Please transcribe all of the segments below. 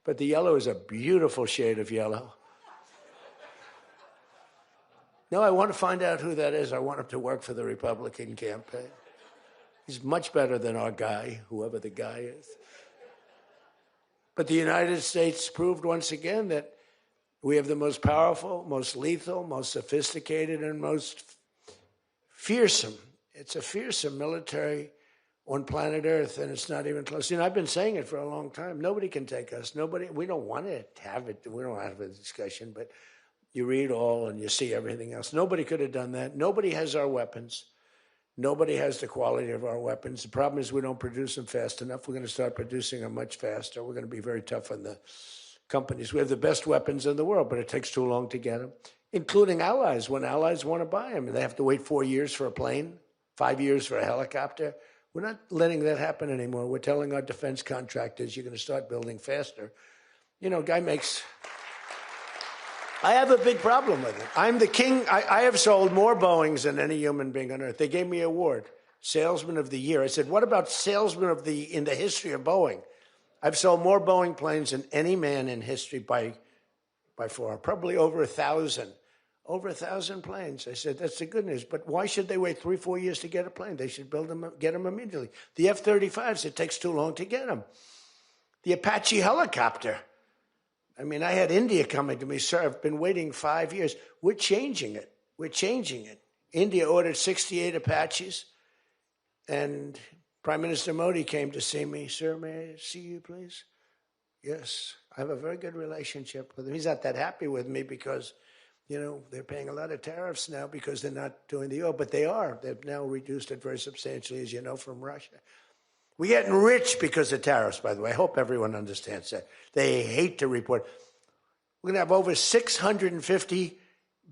But the yellow is a beautiful shade of yellow. No, I want to find out who that is. I want him to work for the Republican campaign. He's much better than our guy, whoever the guy is. But the United States proved once again that we have the most powerful, most lethal, most sophisticated, and most fearsome. It's a fearsome military on planet Earth, and it's not even close. I've been saying it for a long time. Nobody can take us. Nobody. We don't want to have it. We don't have a discussion, but you read all and you see everything else. Nobody could have done that. Nobody has our weapons. Nobody has the quality of our weapons. The problem is we don't produce them fast enough. We're going to start producing them much faster. We're going to be very tough on the companies. We have the best weapons in the world, but it takes too long to get them, including allies. When allies want to buy them, they have to wait 4 years for a plane, 5 years for a helicopter. We're not letting that happen anymore. We're telling our defense contractors, you're going to start building faster. Guy makes... I have a big problem with it. I'm the king. I have sold more Boeings than any human being on earth. They gave me an award, Salesman of the Year. I said, what about Salesman of in the history of Boeing? I've sold more Boeing planes than any man in history by far, probably over 1,000. Over 1,000 planes. I said, that's the good news. But why should they wait 3-4 years to get a plane? They should build them, get them immediately. The F-35s, it takes too long to get them. The Apache helicopter. I had India coming to me, sir, I've been waiting 5 years. We're changing it. We're changing it. India ordered 68 Apaches, and Prime Minister Modi came to see me. Sir, may I see you, please? Yes. I have a very good relationship with him. He's not that happy with me because, they're paying a lot of tariffs now because they're not doing the oil, but they are. They've now reduced it very substantially, as you know, from Russia. We're getting rich because of tariffs, by the way. I hope everyone understands that. They hate to report. We're going to have over $650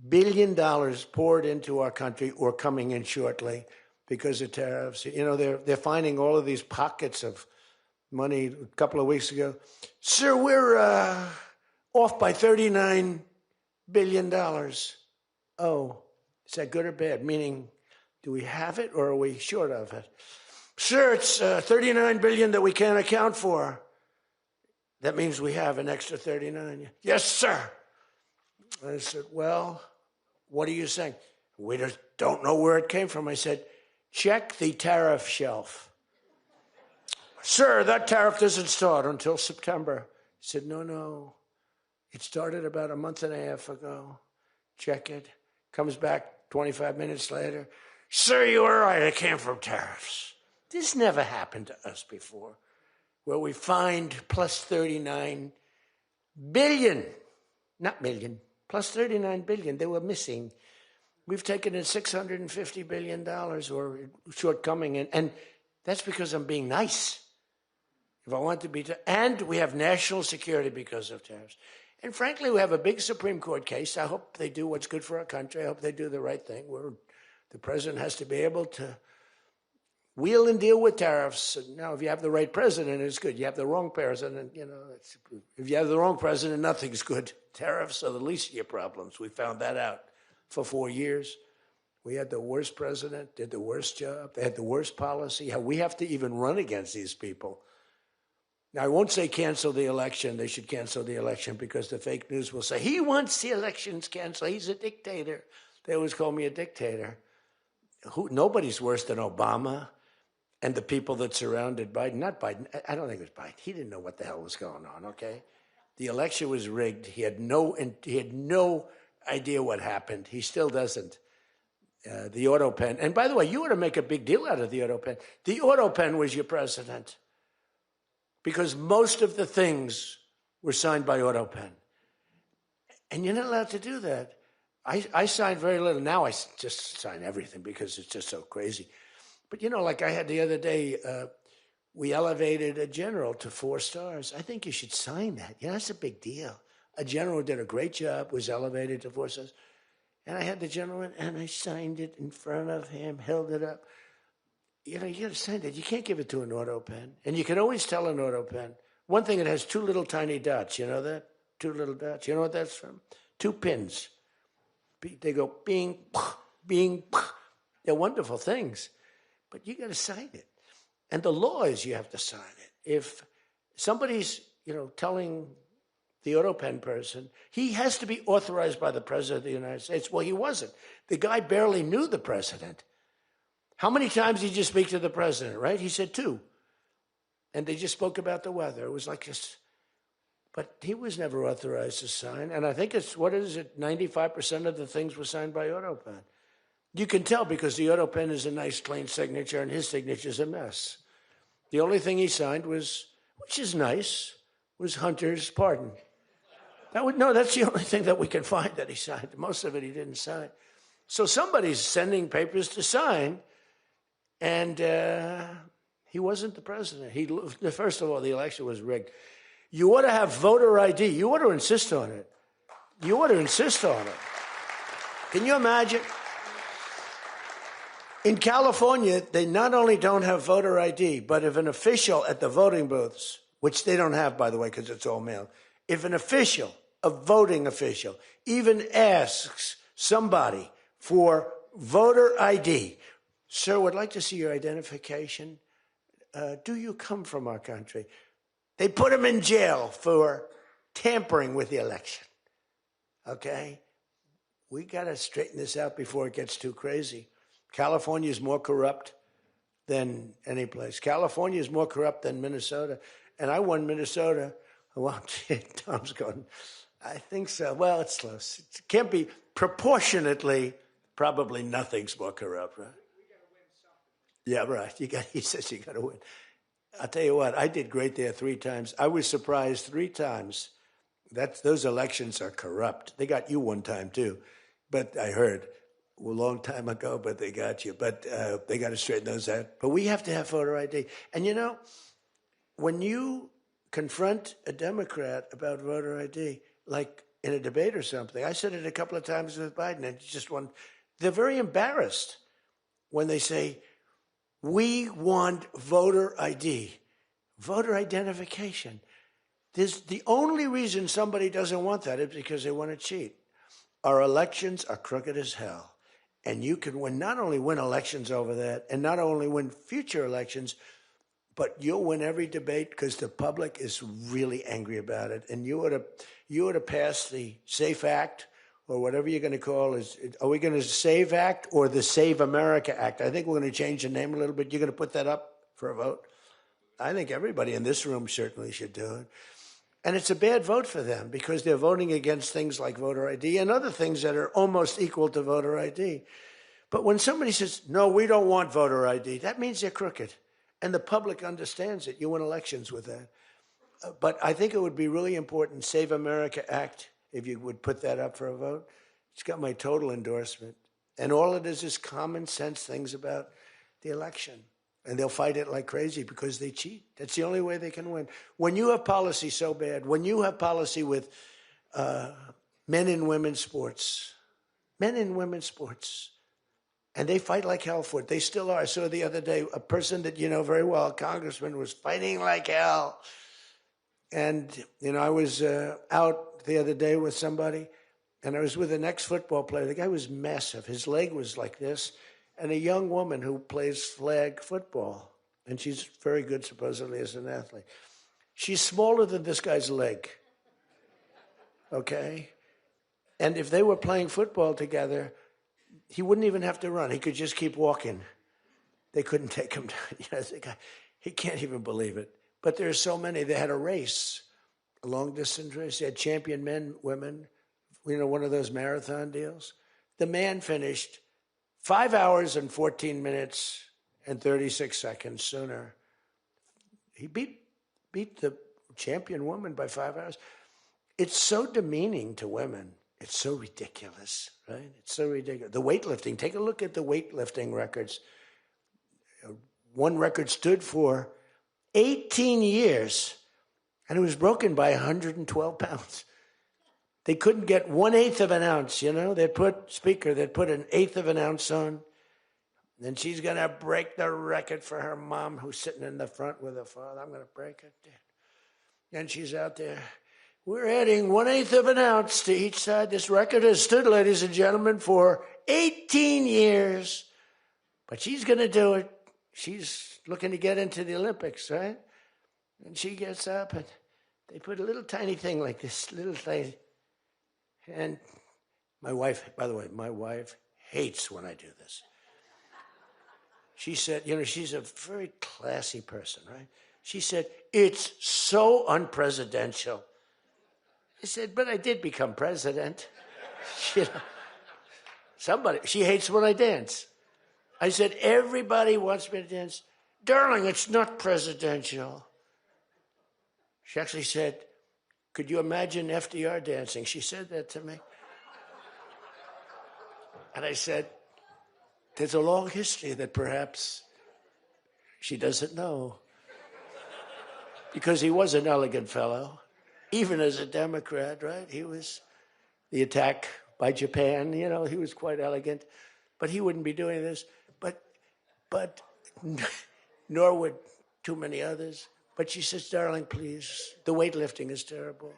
billion poured into our country or coming in shortly because of tariffs. They're finding all of these pockets of money. A couple of weeks ago, sir, we're off by $39 billion. Oh, is that good or bad? Meaning, do we have it or are we short of it? Sir, it's $39 billion that we can't account for. That means we have an extra 39. Yes, sir. I said, well, what are you saying? We just don't know where it came from. I said, check the tariff shelf. Sir, that tariff doesn't start until September. He said, no. It started about a month and a half ago. Check it. Comes back 25 minutes later. Sir, you were right. It came from tariffs. This never happened to us before, where we find plus 39 billion, not million, plus 39 billion. They were missing. We've taken in $650 billion or shortcoming, and that's because I'm being nice. If I want to be, and we have national security because of tariffs. And frankly, we have a big Supreme Court case. I hope they do what's good for our country. I hope they do the right thing. The president has to be able to wheel and deal with tariffs. Now, if you have the right president, it's good. You have the wrong president, if you have the wrong president, nothing's good. Tariffs are the least of your problems. We found that out for 4 years. We had the worst president, did the worst job. They had the worst policy. We have to even run against these people. Now, I won't say cancel the election. They should cancel the election because the fake news will say, he wants the elections canceled. He's a dictator. They always call me a dictator. Nobody's worse than Obama. And the people that surrounded Biden, not Biden, I don't think it was Biden. He didn't know what the hell was going on, okay? The election was rigged. He had no idea what happened. He still doesn't. The Autopen. And by the way, you ought to make a big deal out of the Autopen. The Autopen was your president because most of the things were signed by Autopen. And you're not allowed to do that. I signed very little. Now I just sign everything because it's just so crazy. But, like I had the other day, we elevated a general to 4 stars. I think you should sign that. That's a big deal. A general did a great job, was elevated to 4 stars. And I had the general, and I signed it in front of him, held it up. You got to sign that. You can't give it to an Autopen. And you can always tell an Autopen. One thing, it has 2 little tiny dots. You know that? 2 little dots. You know what that's from? 2 pins. They go bing, bing. They're wonderful things. But you got to sign it. And the law is you have to sign it. If somebody's, telling the Autopen person, he has to be authorized by the President of the United States. Well, he wasn't. The guy barely knew the President. How many times did you speak to the President, right? He said 2. And they just spoke about the weather. It was like this. But he was never authorized to sign. And I think it's, 95% of the things were signed by Autopen. You can tell because the Autopen is a nice, clean signature, and his signature is a mess. The only thing he signed was, which is nice, was Hunter's pardon. That's the only thing that we can find that he signed. Most of it he didn't sign. So somebody's sending papers to sign, and he wasn't the president. First of all, the election was rigged. You ought to have voter ID. You ought to insist on it. You ought to insist on it. Can you imagine? In California, they not only don't have voter ID, but if an official at the voting booths, which they don't have, by the way, because it's all mail, if an official, a voting official, even asks somebody for voter ID, sir, would like to see your identification. Do you come from our country? They put him in jail for tampering with the election. Okay? We got to straighten this out before it gets too crazy. California is more corrupt than any place. California is more corrupt than Minnesota. And I won Minnesota. Well, Tom's going, I think so. Well, it's close. It can't be proportionately, probably nothing's more corrupt, right? We got to win something. Yeah, right. He says you got to win. I'll tell you what, I did great there 3 times. I was surprised 3 times. Those elections are corrupt. They got you one time, too. But I heard a long time ago, but they got you. But they got to straighten those out. But we have to have voter ID. And, you know, when you confront a Democrat about voter ID, like in a debate or something, I said it a couple of times with Biden, and they're very embarrassed when they say, we want voter ID, voter identification. The only reason somebody doesn't want that is because they want to cheat. Our elections are crooked as hell. And you can not only win elections over that, and not only win future elections, but you'll win every debate because the public is really angry about it. And you ought to pass the SAFE Act, or whatever you're going to call it. Are we going to SAVE Act or the Save America Act? I think we're going to change the name a little bit. You're going to put that up for a vote? I think everybody in this room certainly should do it. And it's a bad vote for them because they're voting against things like voter ID and other things that are almost equal to voter ID. But when somebody says, no, we don't want voter ID, that means they're crooked. And the public understands it. You win elections with that. But I think it would be really important, Save America Act, if you would put that up for a vote. It's got my total endorsement. And all it is common sense things about the election. And they'll fight it like crazy because they cheat. That's the only way they can win. When you have policy so bad, when you have policy with men and women's sports, and they fight like hell for it. They still are. I saw the other day a person that you know very well, a congressman, was fighting like hell. And, you know, I was out the other day with somebody, and I was with an ex-football player. The guy was massive. His leg was like this. And a young woman who plays flag football, and she's very good, supposedly, as an athlete. She's smaller than this guy's leg, okay? And if they were playing football together, he wouldn't even have to run. He could just keep walking. They couldn't take him down. You know, the guy, he can't even believe it. But there are so many. They had a race, a long-distance race. They had champion men, women, you know, one of those marathon deals. The man finished 5 hours and 14 minutes and 36 seconds sooner. He beat the champion woman by 5 hours. It's so demeaning to women. It's so ridiculous, right? It's so ridiculous. The weightlifting, take a look at the weightlifting records. One record stood for 18 years, and it was broken by 112 pounds. They couldn't get 1/8 of an ounce, you know? They'd put 1/8 of an ounce on. Then she's going to break the record for her mom, who's sitting in the front with her father. I'm going to break it. And she's out there. We're adding 1/8 of an ounce to each side. This record has stood, ladies and gentlemen, for 18 years. But she's going to do it. She's looking to get into the Olympics, right? And she gets up, and they put a little tiny thing like this, little tiny. And my wife, by the way, my wife hates when I do this. She said, she's a very classy person, right? She said, it's so unpresidential. I said, but I did become president. She hates when I dance. I said, everybody wants me to dance. Darling, it's not presidential. She actually said, could you imagine FDR dancing? She said that to me. And I said, there's a long history that perhaps she doesn't know. Because he was an elegant fellow, even as a Democrat, right? He was the attack by Japan, he was quite elegant. But he wouldn't be doing this. But nor would too many others. But she says, darling, please, the weightlifting is terrible.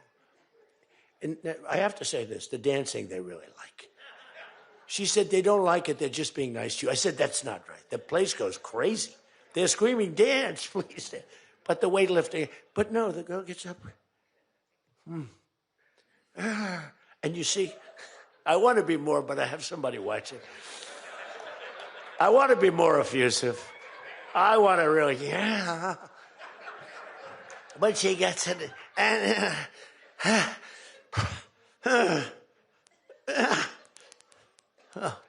And I have to say this, the dancing they really like. She said, they don't like it, they're just being nice to you. I said, that's not right. The place goes crazy. They're screaming, dance, please. But the weightlifting, but no, the girl gets up. And you see, I want to be more, but I have somebody watching. I want to be more effusive. I want to really, But she gets it, and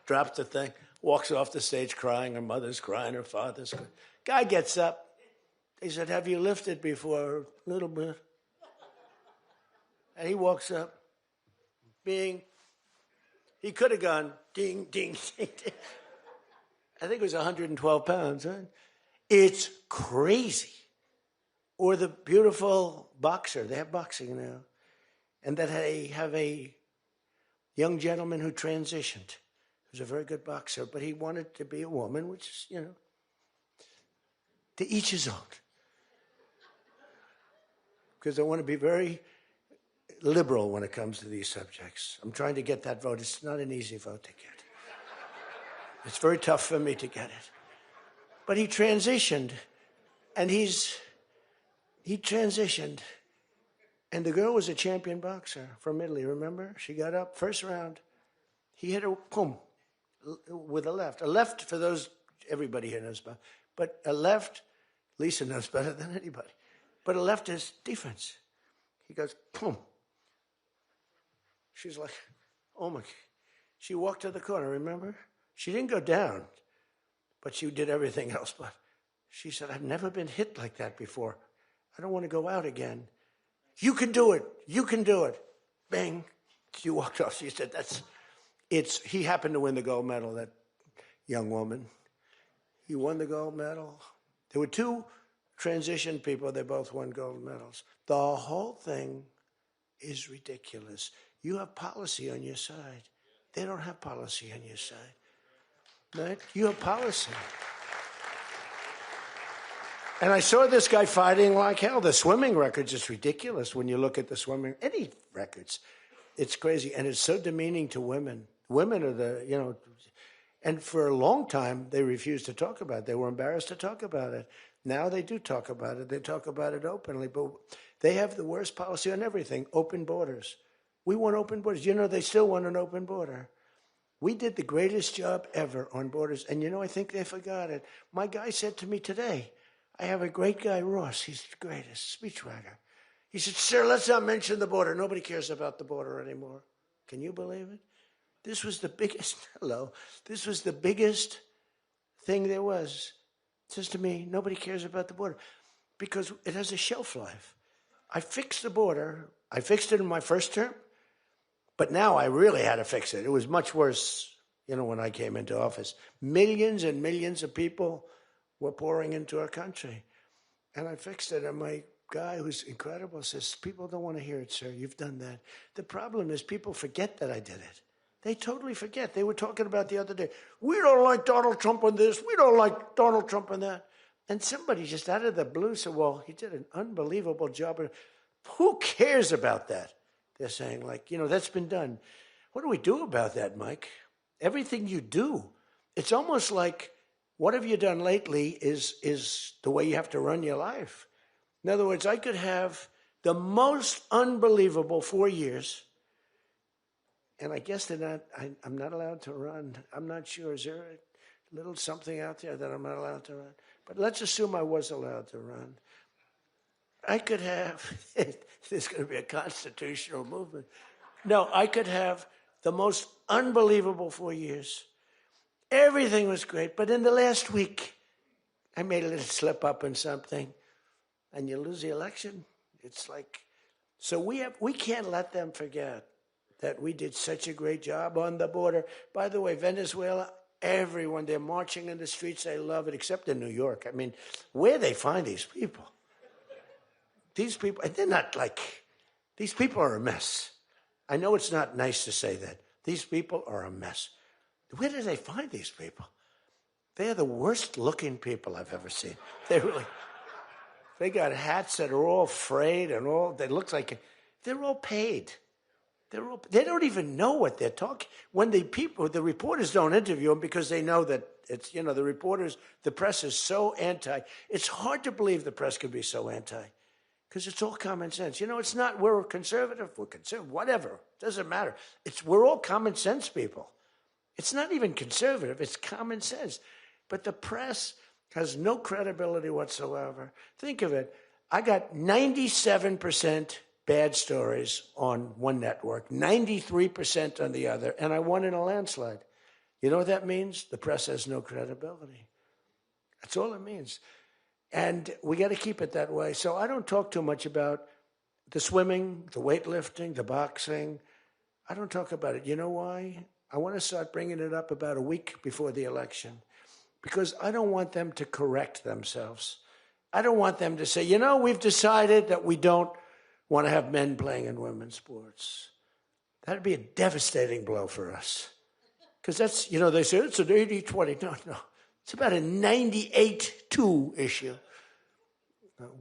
drops the thing, walks off the stage crying. Her mother's crying, her father's crying. Guy gets up. They said, have you lifted before? A little bit. And he walks up, he could have gone ding, ding, ding, ding. I think it was 112 pounds, right? It's crazy. Or the beautiful boxer, they have boxing now, and that they have a young gentleman who transitioned, who's a very good boxer, but he wanted to be a woman, which is, to each his own. Because I want to be very liberal when it comes to these subjects. I'm trying to get that vote. It's not an easy vote to get. It's very tough for me to get it. But he transitioned, and he transitioned, and the girl was a champion boxer from Italy, remember? She got up, first round. He hit her, boom, with a left. A left, for those, everybody here knows about, but a left, Lisa knows better than anybody, but a left is defense. He goes, boom. She's like, oh my, she walked to the corner, remember? She didn't go down, but she did everything else. But she said, I've never been hit like that before. I don't want to go out again. You can do it. You can do it. Bang. She walked off. She said, he happened to win the gold medal, that young woman. He won the gold medal. There were two transition people. They both won gold medals. The whole thing is ridiculous. You have policy on your side. They don't have policy on your side. Right? You have policy. And I saw this guy fighting like hell. The swimming records is ridiculous when you look at the swimming, any records. It's crazy. And it's so demeaning to women. Women are and for a long time, they refused to talk about it. They were embarrassed to talk about it. Now they do talk about it. They talk about it openly. But they have the worst policy on everything, open borders. We want open borders. They still want an open border. We did the greatest job ever on borders. And I think they forgot it. My guy said to me today, I have a great guy, Ross. He's the greatest speechwriter. He said, sir, let's not mention the border. Nobody cares about the border anymore. Can you believe it? This was the biggest, this was the biggest thing there was. It says to me, nobody cares about the border because it has a shelf life. I fixed the border. I fixed it in my first term, but now I really had to fix it. It was much worse, when I came into office. Millions and millions of people were pouring into our country. And I fixed it. And my guy, who's incredible, says, people don't want to hear it, sir. You've done that. The problem is people forget that I did it. They totally forget. They were talking about the other day, we don't like Donald Trump on this. We don't like Donald Trump on that. And somebody just out of the blue said, well, he did an unbelievable job. Who cares about that? They're saying, that's been done. What do we do about that, Mike? Everything you do. It's almost like, what have you done lately is the way you have to run your life. In other words, I could have The most unbelievable 4 years. And I guess I'm not allowed to run. I'm not sure. Is there a little something out there that I'm not allowed to run? But let's assume I was allowed to run. I could have, there's going to be a constitutional movement. No, I could have the most unbelievable 4 years. Everything was great. But in the last week, I made a little slip up in something. And you lose the election. It's like, so we can't let them forget that we did such a great job on the border. By the way, Venezuela, everyone, they're marching in the streets. They love it, except in New York. I mean, where they find these people? These people, and they're not like, these people are a mess. I know it's not nice to say that. These people are a mess. Where do they find these people? They're the worst looking people I've ever seen. They got hats that are all frayed and all, they look like, they're all paid. They don't even know what they're talking. When the reporters don't interview them because they know that it's, the press is so anti. It's hard to believe the press could be so anti because it's all common sense. It's not, we're conservative, whatever. Doesn't matter. We're all common sense people. It's not even conservative, it's common sense. But the press has no credibility whatsoever. Think of it. I got 97% bad stories on one network, 93% on the other, and I won in a landslide. You know what that means? The press has no credibility. That's all it means. And we got to keep it that way. So I don't talk too much about the swimming, the weightlifting, the boxing. I don't talk about it. You know why? I want to start bringing it up about a week before the election because I don't want them to correct themselves. I don't want them to say, we've decided that we don't want to have men playing in women's sports. That'd be a devastating blow for us. Because that's, they say it's an 80-20. No. It's about a 98-2 issue.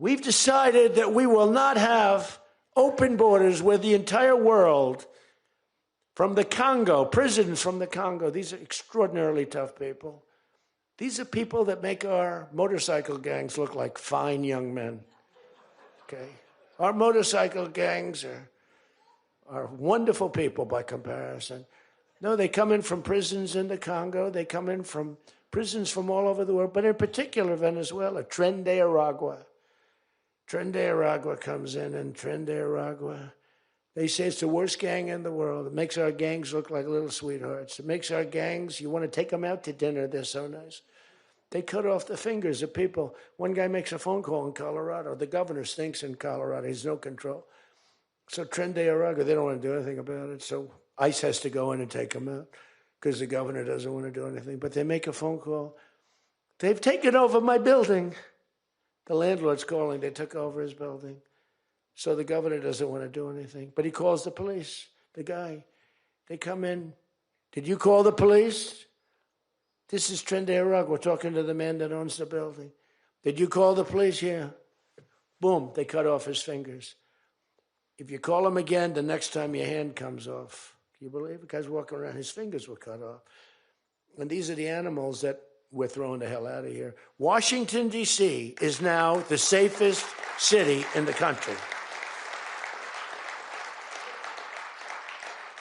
We've decided that we will not have open borders where the entire world, from the Congo, prisons from the Congo, these are extraordinarily tough people. These are people that make our motorcycle gangs look like fine young men. Okay? Our motorcycle gangs are wonderful people by comparison. No, they come in from prisons in the Congo. They come in from prisons from all over the world, but in particular Venezuela. Tren de Aragua. Tren de Aragua comes in, and Tren de Aragua, they say it's the worst gang in the world. It makes our gangs look like little sweethearts. It makes our gangs, you want to take them out to dinner, they're so nice. They cut off the fingers of people. One guy makes a phone call in Colorado. The governor stinks in Colorado. He's no control. So Tren de Aragua, they don't want to do anything about it. So ICE has to go in and take them out because the governor doesn't want to do anything. But they make a phone call. They've taken over my building. The landlord's calling. They took over his building. So the governor doesn't want to do anything. But he calls the police, the guy. They come in. Did you call the police? This is Tren de Aragua. We're talking to the man that owns the building. Did you call the police? Yeah. Boom, they cut off his fingers. If you call him again, the next time your hand comes off. Can you believe it? The guy's walking around, his fingers were cut off. And these are the animals that we're throwing the hell out of here. Washington, D.C. is now the safest city in the country.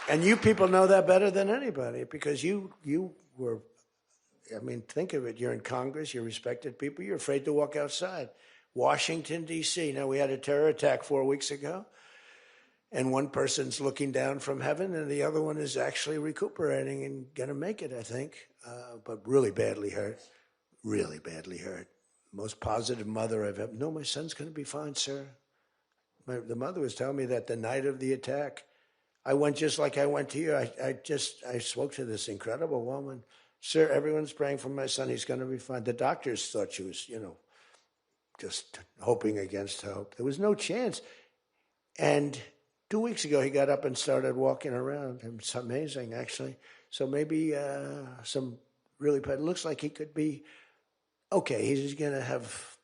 And you people know that better than anybody because you were, think of it. You're in Congress. You're respected people. You're afraid to walk outside. Washington, D.C. Now, we had a terror attack 4 weeks ago, and one person's looking down from heaven, and the other one is actually recuperating and going to make it, I think, but really badly hurt. Really badly hurt. Most positive mother I've ever. No, my son's going to be fine, sir. The mother was telling me that the night of the attack, I went just like I went to you. I spoke to this incredible woman. Sir, everyone's praying for my son. He's going to be fine. The doctors thought she was, just hoping against hope. There was no chance. And 2 weeks ago, he got up and started walking around. It's amazing, actually. So maybe some really bad. It looks like he could be okay. He's going to have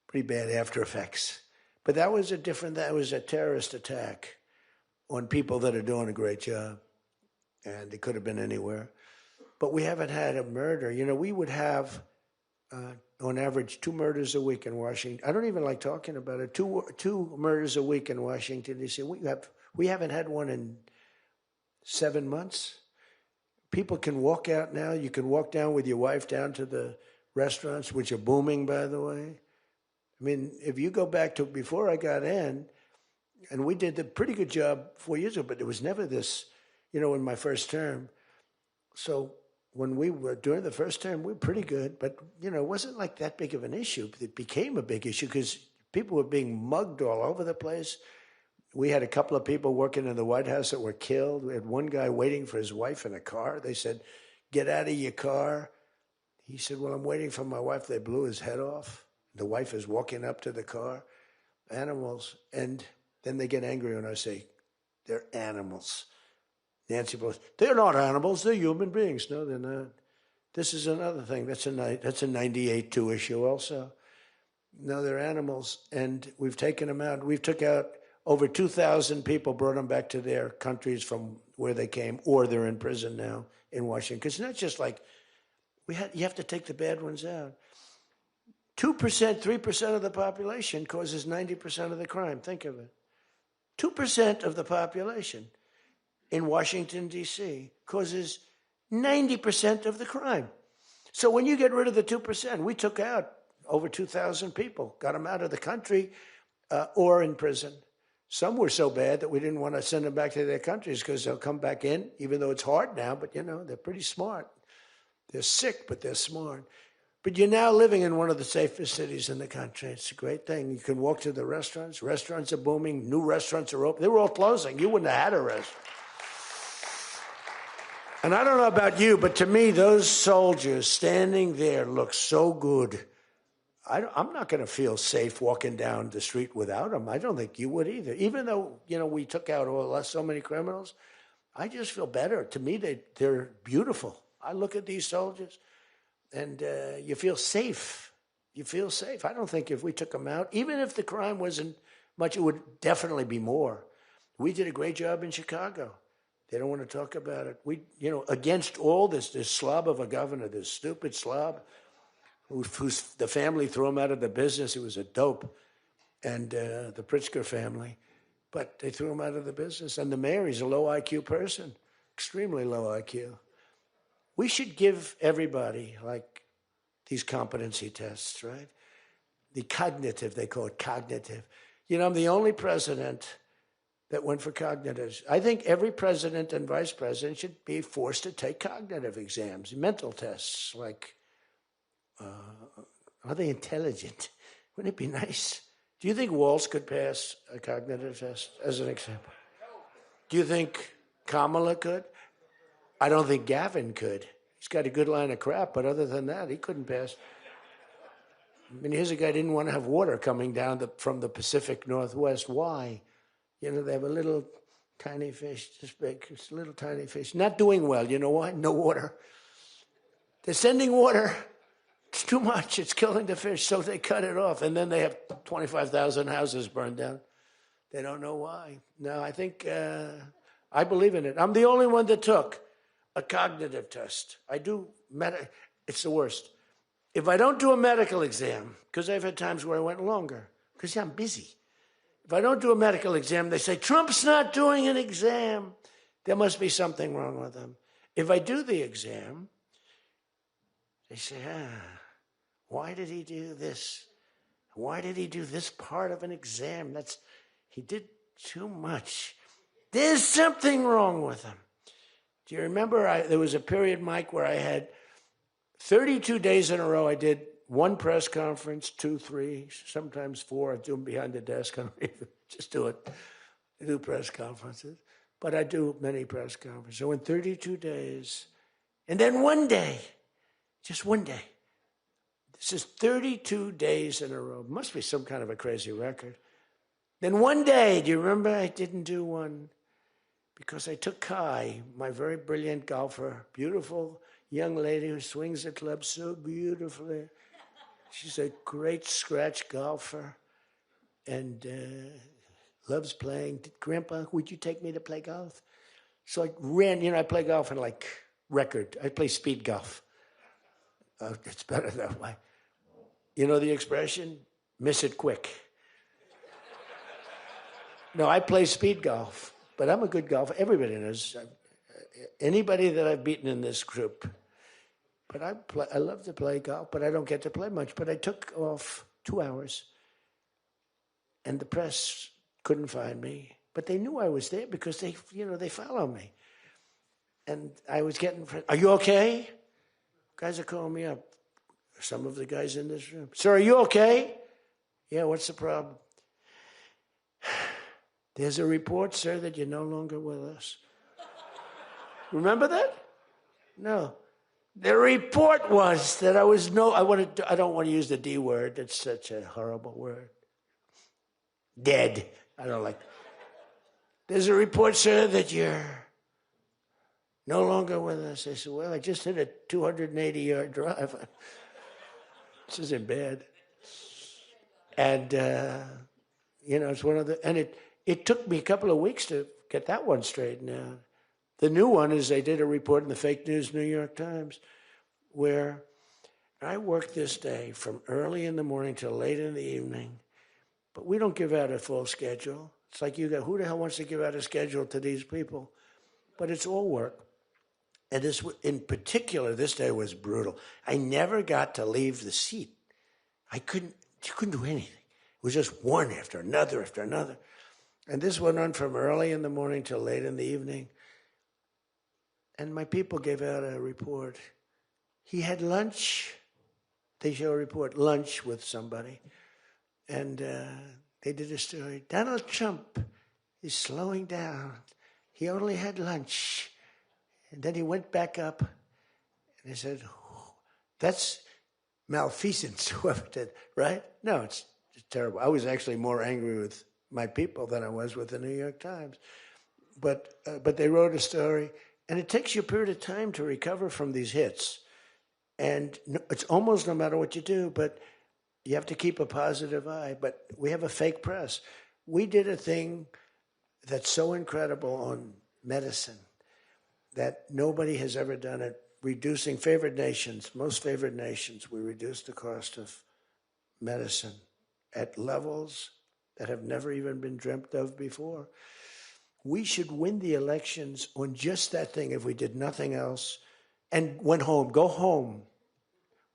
pretty bad after effects. But that was a terrorist attack on people that are doing a great job. And it could have been anywhere. But we haven't had a murder. We would have on average, 2 murders a week in Washington. I don't even like talking about it. Two murders a week in Washington, D.C. We haven't had one in 7 months. People can walk out now. You can walk down with your wife down to the restaurants, which are booming, by the way. I mean, if you go back to before I got in, and we did a pretty good job 4 years ago, but it was never this, in my first term. So when we were during the first term, we were pretty good, but, it wasn't like that big of an issue. It became a big issue because people were being mugged all over the place. We had a couple of people working in the White House that were killed. We had one guy waiting for his wife in a car. They said, "Get out of your car." He said, "Well, I'm waiting for my wife." They blew his head off. The wife is walking up to the car. Animals. And then they get angry when I say, "They're animals." Nancy Pelosi, "They're not animals. They're human beings." No, they're not. This is another thing. That's a 98-2 issue also. No, they're animals. And we've taken them out. We've took out over 2,000 people, brought them back to their countries from where they came, or they're in prison now in Washington. Because it's not just like, you have to take the bad ones out. 2%, 3% of the population causes 90% of the crime. Think of it. 2% of the population in Washington, D.C. causes 90% of the crime. So when you get rid of the 2%, we took out over 2,000 people, got them out of the country or in prison. Some were so bad that we didn't want to send them back to their countries because they'll come back in, even though it's hard now, but, they're pretty smart. They're sick, but they're smart. But you're now living in one of the safest cities in the country. It's a great thing. You can walk to the restaurants. Restaurants are booming. New restaurants are open. They were all closing. You wouldn't have had a restaurant. And I don't know about you, but to me, those soldiers standing there look so good. I'm not going to feel safe walking down the street without them. I don't think you would either. Even though, we took out so many criminals, I just feel better. To me, they're beautiful. I look at these soldiers, and you feel safe. You feel safe. I don't think if we took them out, even if the crime wasn't much, it would definitely be more. We did a great job in Chicago. They don't want to talk about it. We, against all this slob of a governor, this stupid slob, who's the family threw him out of the business. He was a dope, and the Pritzker family. But they threw him out of the business. And the mayor, he's a low IQ person, extremely low IQ. We should give everybody, like, these competency tests, right? The cognitive, they call it cognitive. I'm the only president that went for cognitives. I think every president and vice president should be forced to take cognitive exams, mental tests, like, are they intelligent? Wouldn't it be nice? Do you think Walz could pass a cognitive test, as an example? Do you think Kamala could? I don't think Gavin could. He's got a good line of crap, but other than that, he couldn't pass. I mean, here's a guy who didn't want to have water coming down from the Pacific Northwest. Why? They have a little tiny fish, this big, it's a little tiny fish. Not doing well. You know why? No water. They're sending water. It's too much. It's killing the fish, so they cut it off. And then they have 25,000 houses burned down. They don't know why. No, I think, I believe in it. I'm the only one that took a cognitive test. I do, it's the worst. If I don't do a medical exam, because I've had times where I went longer, because I'm busy. If I don't do a medical exam, they say, Trump's not doing an exam. There must be something wrong with him. If I do the exam, they say, why did he do this? Why did he do this part of an exam? He did too much. There's something wrong with him. Do you remember there was a period, Mike, where I had 32 days in a row. I did one press conference, 2, 3, sometimes 4. I do them behind the desk. I don't even just do it. I do press conferences. But I do many press conferences. So in 32 days, and then one day, just one day. This is 32 days in a row. Must be some kind of a crazy record. Then one day, do you remember I didn't do one? Because I took Kai, my very brilliant golfer, beautiful young lady who swings the club so beautifully. She's a great scratch golfer and loves playing. Grandpa, would you take me to play golf? So I ran, I play golf in record. I play speed golf. It's better that way. You know the expression? Miss it quick. No, I play speed golf, but I'm a good golfer. Everybody knows. Anybody that I've beaten in this group. But I love to play golf, but I don't get to play much. But I took off 2 hours, and the press couldn't find me. But they knew I was there because they follow me. And I was getting, are you okay? Guys are calling me up. Some of the guys in this room. Sir, are you okay? Yeah, what's the problem? There's a report, sir, that you're no longer with us. Remember that? No. The report was that I don't want to use the D word. It's such a horrible word. Dead. I don't like. There's a report, sir, that you're no longer with us. I said, well, I just hit a 280-yard drive. This isn't bad. And, it's one of the, and it took me a couple of weeks to get that one straightened out. The new one is they did a report in the fake news New York Times where I worked this day from early in the morning till late in the evening, but we don't give out a full schedule. It's like who the hell wants to give out a schedule to these people? But it's all work. And this, in particular, this day was brutal. I never got to leave the seat. You couldn't do anything. It was just one after another after another. And this went on from early in the morning till late in the evening. And my people gave out a report. He had lunch. They show a report, lunch with somebody. And they did a story. Donald Trump is slowing down. He only had lunch. And then he went back up. And they said, that's malfeasance, whoever did, right? No, it's terrible. I was actually more angry with my people than I was with the New York Times. But they wrote a story. And it takes you a period of time to recover from these hits. And it's almost no matter what you do, but you have to keep a positive eye. But we have a fake press. We did a thing that's so incredible on medicine that nobody has ever done it. Reducing favored nations, most favored nations, we reduced the cost of medicine at levels that have never even been dreamt of before. We should win the elections on just that thing if we did nothing else and went home. Go home.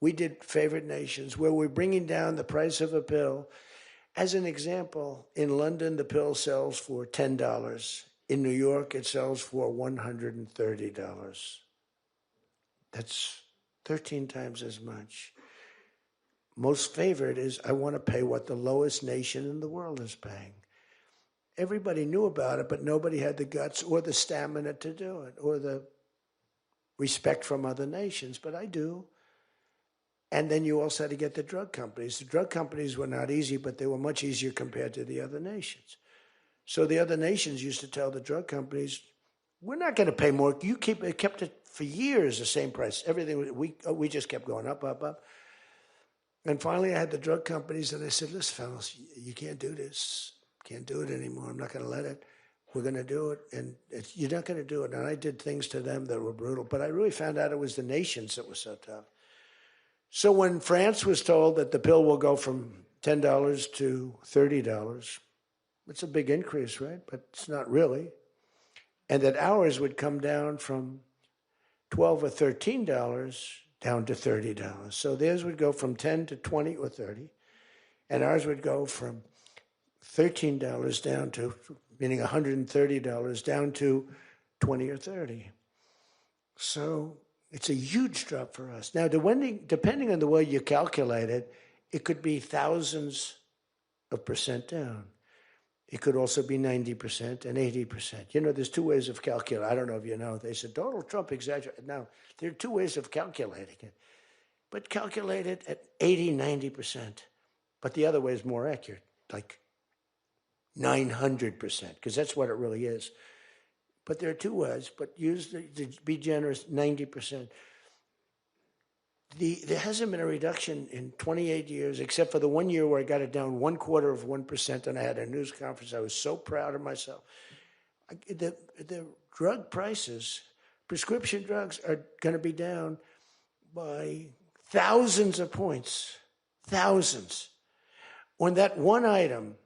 We did favored nations where we're bringing down the price of a pill. As an example, in London, the pill sells for $10. In New York, it sells for $130. That's 13 times as much. Most favored is I want to pay what the lowest nation in the world is paying. Everybody knew about it, but nobody had the guts or the stamina to do it or the respect from other nations, but I do. And then you also had to get the drug companies. The drug companies were not easy, but they were much easier compared to the other nations. So the other nations used to tell the drug companies, we're not going to pay more. It kept it for years the same price. Everything, we just kept going up, up, up. And finally I had the drug companies and I said, listen, fellas, you can't do this. Can't do it anymore. I'm not going to let it. We're going to do it. And you're not going to do it. And I did things to them that were brutal. But I really found out it was the nations that were so tough. So when France was told that the pill will go from $10 to $30, it's a big increase, right? But it's not really. And that ours would come down from $12 or $13 down to $30. So theirs would go from 10 to 20 or 30. And ours would go from $13 down to, meaning $130 down to 20 or 30. So it's a huge drop for us. Now, depending on the way you calculate it, it could be thousands of percent down. It could also be 90% and 80%. There's two ways of calculating. I don't know if you know. They said Donald Trump exaggerated. Now, there are two ways of calculating it. But calculate it at 80, 90%. But the other way is more accurate, like 900%, because that's what it really is. But there are two ways, but use to be generous, 90%. There hasn't been a reduction in 28 years, except for the 1 year where I got it down 1/4%, and I had a news conference. I was so proud of myself. The drug prices, prescription drugs, are going to be down by thousands of points Thousands. On that one item,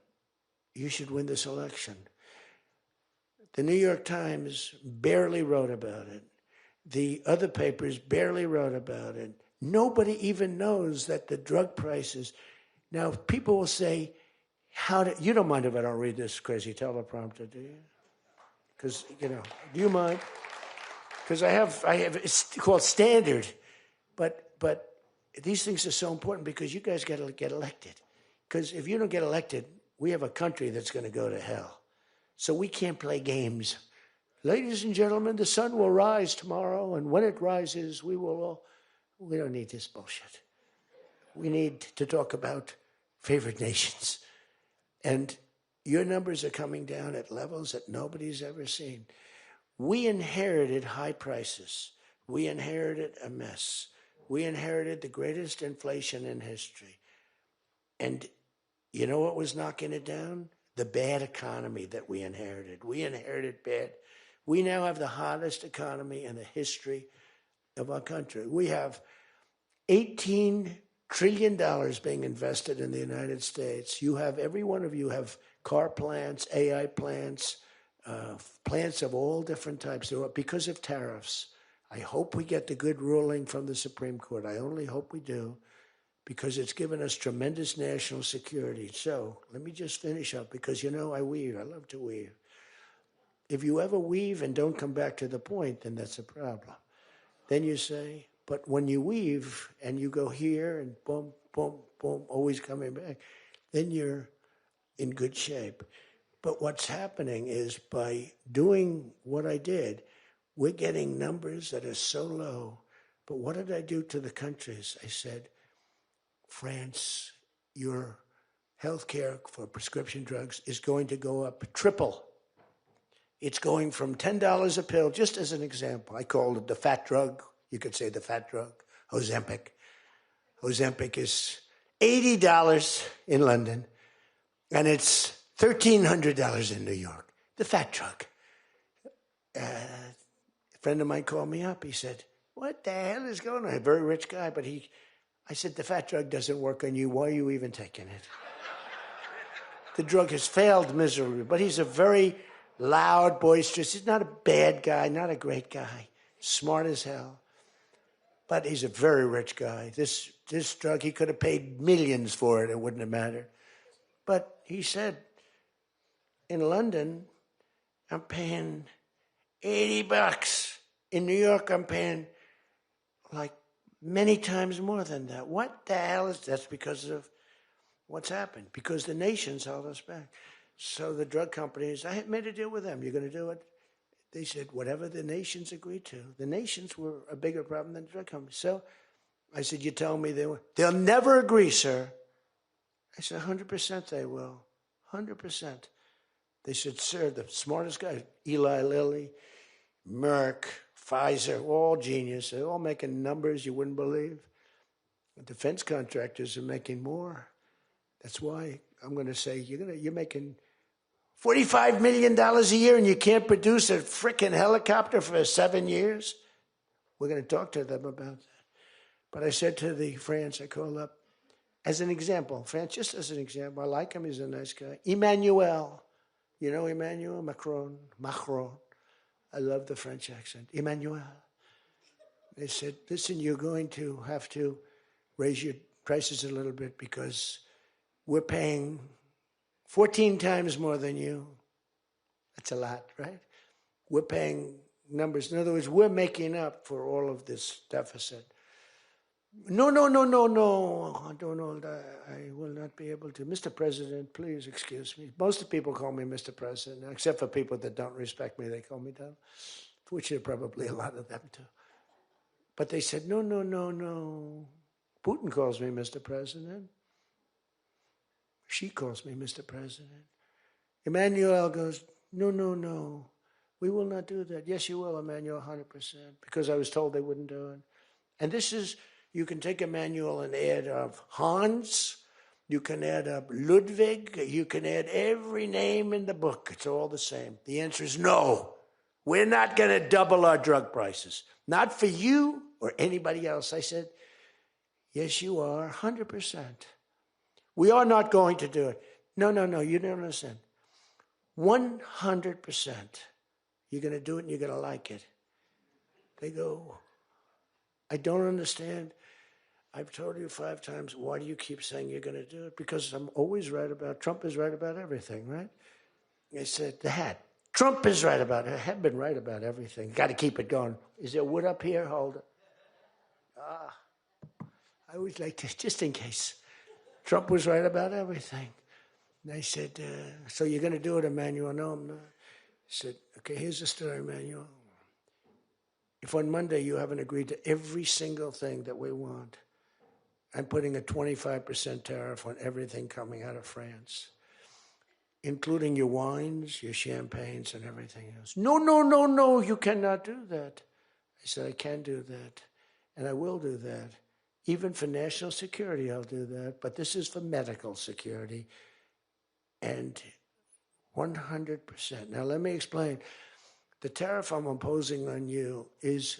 you should win this election. The New York Times barely wrote about it. The other papers barely wrote about it. Nobody even knows that the drug prices. Now, people will say, you don't mind if I don't read this crazy teleprompter, do you? Because, do you mind? Because I have, it's called standard. But these things are so important because you guys got to get elected. Because if you don't get elected, we have a country that's going to go to hell. So we can't play games. Ladies and gentlemen, the sun will rise tomorrow, and when it rises, we don't need this bullshit. We need to talk about favored nations. And your numbers are coming down at levels that nobody's ever seen. We inherited high prices. We inherited a mess. We inherited the greatest inflation in history. And you know what was knocking it down? The bad economy that we inherited. We inherited bad. We now have the hottest economy in the history of our country. We have $18 trillion being invested in the United States. You have, every one of you have car plants, AI plants, plants of all different types. Because of tariffs. I hope we get the good ruling from the Supreme Court. I only hope we do, because it's given us tremendous national security. So let me just finish up, because I weave. I love to weave. If you ever weave and don't come back to the point, then that's a problem. Then you say, but when you weave and you go here and boom, boom, boom, always coming back, then you're in good shape. But what's happening is, by doing what I did, we're getting numbers that are so low. But what did I do to the countries? I said, France, your health care for prescription drugs is going to go up triple. It's going from $10 a pill, just as an example. I called it the fat drug. You could say the fat drug, Ozempic. Ozempic is $80 in London, and it's $1,300 in New York. The fat drug. A friend of mine called me up. He said, what the hell is going on? A very rich guy, but I said, the fat drug doesn't work on you. Why are you even taking it? The drug has failed miserably, but he's a very loud, boisterous. He's not a bad guy, not a great guy, smart as hell. But he's a very rich guy. This drug, he could have paid millions for it. It wouldn't have mattered. But he said, in London, I'm paying $80. In New York, I'm paying like many times more than that. What the hell is that? That's because of what's happened. Because the nations held us back. So the drug companies, I made a deal with them. You're going to do it? They said, whatever the nations agreed to. The nations were a bigger problem than the drug companies. So I said, you tell me they'll never agree, sir. I said, 100% they will. 100%. They said, sir, the smartest guy, Eli Lilly, Merck, Pfizer, all genius. They're all making numbers you wouldn't believe. The defense contractors are making more. That's why I'm going to say, you're making $45 million a year and you can't produce a frickin' helicopter for 7 years? We're going to talk to them about that. But I said to the France, I called up, as an example, France, just as an example, I like him, he's a nice guy. Emmanuel, you know Emmanuel Macron. I love the French accent. Emmanuel. They said, listen, you're going to have to raise your prices a little bit because we're paying 14 times more than you. That's a lot, right? We're paying numbers. In other words, we're making up for all of this deficit. No. I don't know. I will not be able to. Mr. President, please excuse me. Most of the people call me Mr. President, except for people that don't respect me. They call me that, which are probably a lot of them too. But they said, no. Putin calls me Mr. President. She calls me Mr. President. Emmanuel goes, no. We will not do that. Yes, you will, Emmanuel, 100%. Because I was told they wouldn't do it. And this is, you can take Emmanuel and add up Hans. You can add up Ludwig. You can add every name in the book. It's all the same. The answer is no. We're not going to double our drug prices. Not for you or anybody else. I said, Yes, you are, 100%. We are not going to do it. No, you don't understand. 100%. You're going to do it and you're going to like it. They go, I don't understand. I've told you 5 times, why do you keep saying you're going to do it? Because I'm always right about, Trump is right about everything, right? I said, the hat. Trump is right about it. I have been right about everything. Got to keep it going. Is there wood up here? Hold it. I always like to, just in case. Trump was right about everything. And I said, so you're going to do it, Emmanuel? No, I'm not. I said, okay, here's the story, Emmanuel. If on Monday you haven't agreed to every single thing that we want, I'm putting a 25% tariff on everything coming out of France, including your wines, your champagnes, and everything else. No, you cannot do that. I said, I can do that, and I will do that. Even for national security, I'll do that, but this is for medical security, and 100%. Now, let me explain. The tariff I'm imposing on you is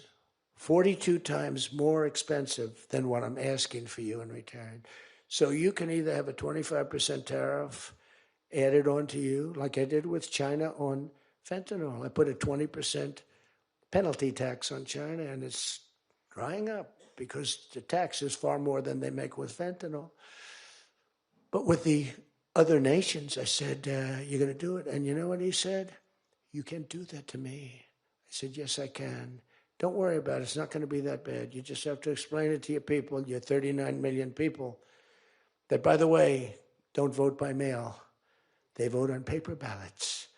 42 times more expensive than what I'm asking for you in return. So you can either have a 25% tariff added on to you, like I did with China on fentanyl. I put a 20% penalty tax on China, and it's drying up because the tax is far more than they make with fentanyl. But with the other nations, I said, you're going to do it. And you know what he said? You can't do that to me. I said, yes, I can. Don't worry about it. It's not going to be that bad. You just have to explain it to your people, your 39 million people, that, by the way, don't vote by mail. They vote on paper ballots.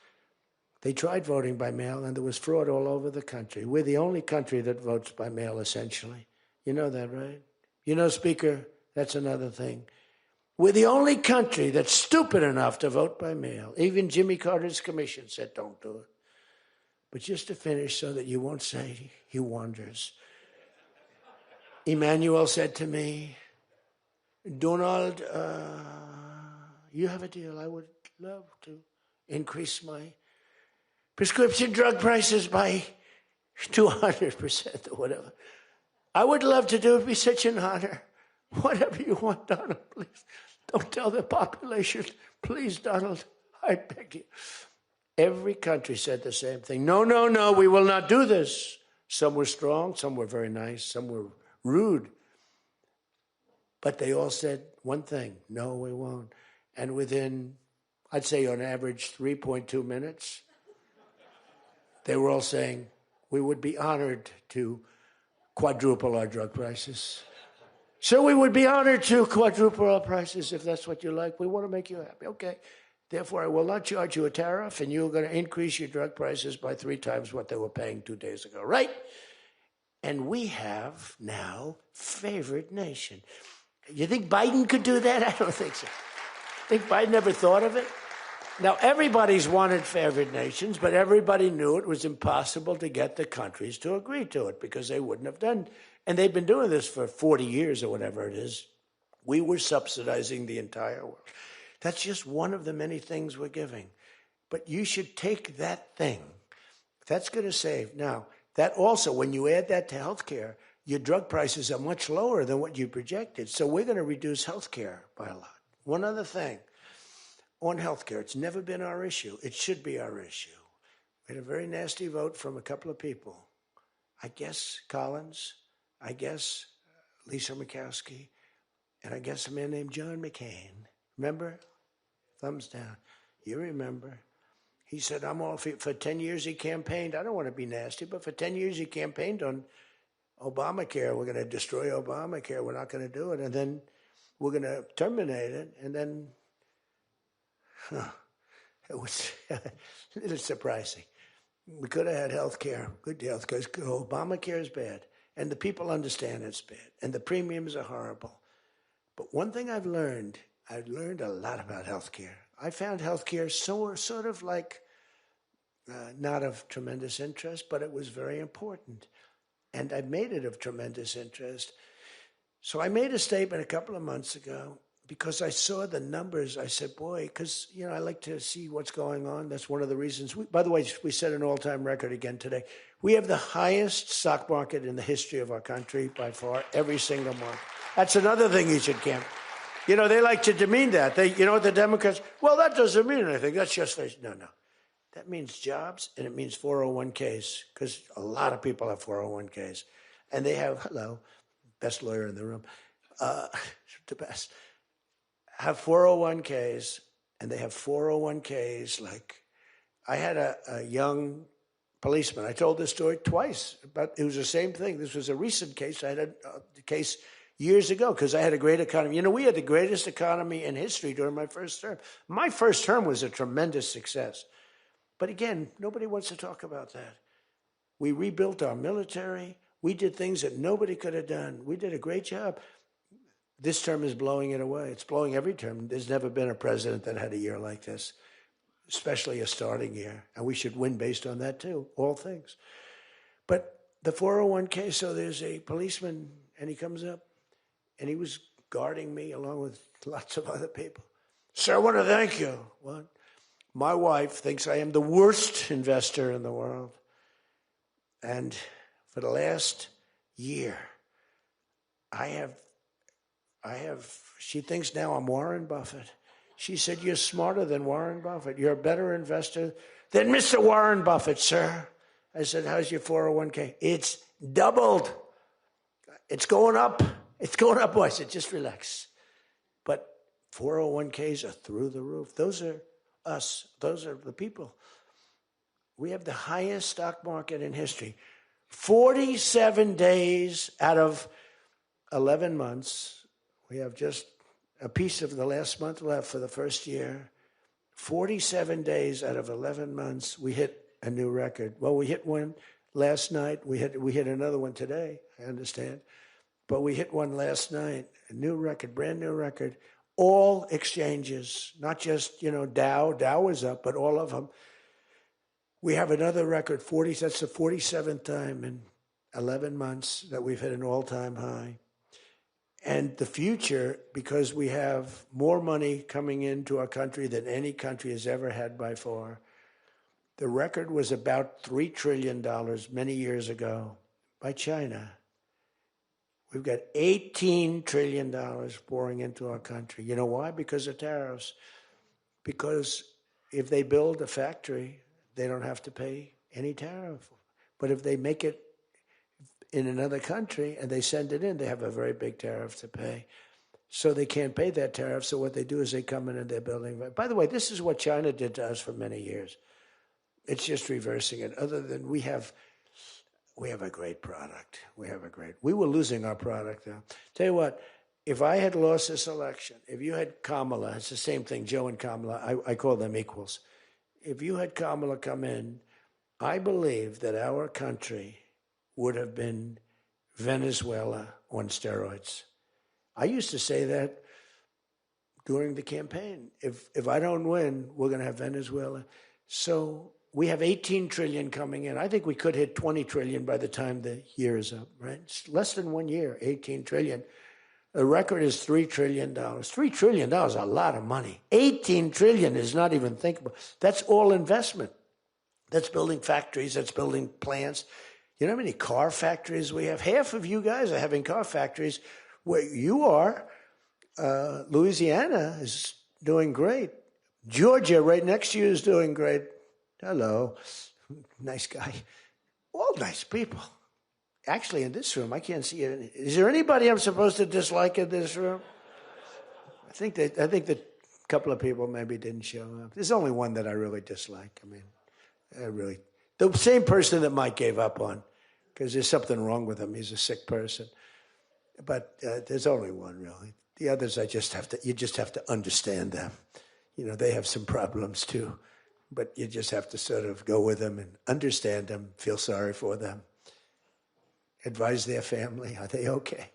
They tried voting by mail, and there was fraud all over the country. We're the only country that votes by mail, essentially. You know that, right? You know, Speaker, that's another thing. We're the only country that's stupid enough to vote by mail. Even Jimmy Carter's commission said, don't do it. But just to finish so that you won't say he wanders. Emmanuel said to me, Donald, you have a deal. I would love to increase my prescription drug prices by 200% or whatever. I would love to do it. It'd be such an honor. Whatever you want, Donald, please. Don't tell the population. Please, Donald, I beg you. Every country said the same thing. No, we will not do this. Some were strong, some were very nice, some were rude. But they all said one thing, no, we won't. And within, I'd say on average, 3.2 minutes, they were all saying, we would be honored to quadruple our drug prices. So we would be honored to quadruple our prices if that's what you like. We want to make you happy. Okay. Therefore, I will not charge you a tariff, and you're going to increase your drug prices by 3 times what they were paying 2 days ago, right? And we have now favored nation. You think Biden could do that? I don't think so. Think Biden ever thought of it? Now, everybody's wanted favored nations, but everybody knew it was impossible to get the countries to agree to it because they wouldn't have done. And they've been doing this for 40 years or whatever it is. We were subsidizing the entire world. That's just one of the many things we're giving. But you should take that thing. That's going to save. Now, that also, when you add that to healthcare, your drug prices are much lower than what you projected. So we're going to reduce healthcare by a lot. One other thing. On healthcare, it's never been our issue. It should be our issue. We had a very nasty vote from a couple of people. I guess Collins, I guess Lisa Murkowski, and I guess a man named John McCain. Remember? Thumbs down. You remember. He said, I'm all for 10 years he campaigned. I don't want to be nasty, but for 10 years he campaigned on Obamacare. We're going to destroy Obamacare. We're not going to do it. And then we're going to terminate it. And then, it was a little surprising. We could have had health care, good health care. Obamacare is bad. And the people understand it's bad. And the premiums are horrible. But one thing I've learned a lot about healthcare. I found healthcare sort of like not of tremendous interest, but it was very important. And I made it of tremendous interest. So I made a statement a couple of months ago because I saw the numbers. I said, boy, because, I like to see what's going on. That's one of the reasons. By the way, we set an all-time record again today. We have the highest stock market in the history of our country by far, every single month. That's another thing you should campaign. You know, they like to demean that. You know what the Democrats, well, that doesn't mean anything. That's just, no. That means jobs, and it means 401ks, because a lot of people have 401ks. And they have, hello, best lawyer in the room, the best, have 401ks, and they have 401ks like, I had a young policeman. I told this story twice, but it was the same thing. This was a recent case. I had a case years ago because I had a great economy. You know, we had the greatest economy in history during my first term. My first term was a tremendous success. But again, nobody wants to talk about that. We rebuilt our military. We did things that nobody could have done. We did a great job. This term is blowing it away. It's blowing every term. There's never been a president that had a year like this, especially a starting year. And we should win based on that too, all things. But the 401k, so there's a policeman, and he comes up, and he was guarding me along with lots of other people. Sir, I want to thank you. What? My wife thinks I am the worst investor in the world. And for the last year, she thinks now I'm Warren Buffett. She said, you're smarter than Warren Buffett. You're a better investor than Mr. Warren Buffett, sir. I said, how's your 401k? It's doubled. It's going up. It's going up. I said, just relax. But 401ks are through the roof. Those are us. Those are the people. We have the highest stock market in history. 47 days out of 11 months. We have just a piece of the last month left for the first year. 47 days out of 11 months, we hit a new record. Well, we hit one last night. We hit another one today, I understand. But we hit one last night, a new record, brand new record. All exchanges, not just, Dow. Dow was up, but all of them. We have another record, that's the 47th time in 11 months that we've hit an all-time high. And the future, because we have more money coming into our country than any country has ever had by far. The record was about $3 trillion many years ago by China. We've got $18 trillion pouring into our country. You know why? Because of tariffs. Because if they build a factory, they don't have to pay any tariff. But if they make it in another country and they send it in, they have a very big tariff to pay. So they can't pay that tariff. So what they do is they come in and they're building. By the way, this is what China did to us for many years. It's just reversing it. Other than we have a great product. We were losing our product though. Tell you what, if I had lost this election, if you had Kamala, it's the same thing, Joe and Kamala, I call them equals. If you had Kamala come in, I believe that our country would have been Venezuela on steroids. I used to say that during the campaign. If I don't win, we're going to have Venezuela. So we have 18 trillion coming in. I think we could hit 20 trillion by the time the year is up, right? It's less than 1 year, 18 trillion. The record is $3 trillion. $3 trillion is a lot of money. 18 trillion is not even thinkable. That's all investment. That's building factories. That's building plants. You know how many car factories we have? Half of you guys are having car factories. Where you are, Louisiana is doing great. Georgia, right next to you, is doing great. Hello. Nice guy. All nice people. Actually, in this room, I can't see it. Is there anybody I'm supposed to dislike in this room? I think that a couple of people maybe didn't show up. There's only one that I really dislike. The same person that Mike gave up on, because there's something wrong with him. He's a sick person. But there's only one, really. The others, you just have to understand them. They have some problems too. But you just have to sort of go with them and understand them, feel sorry for them. Advise their family, are they okay?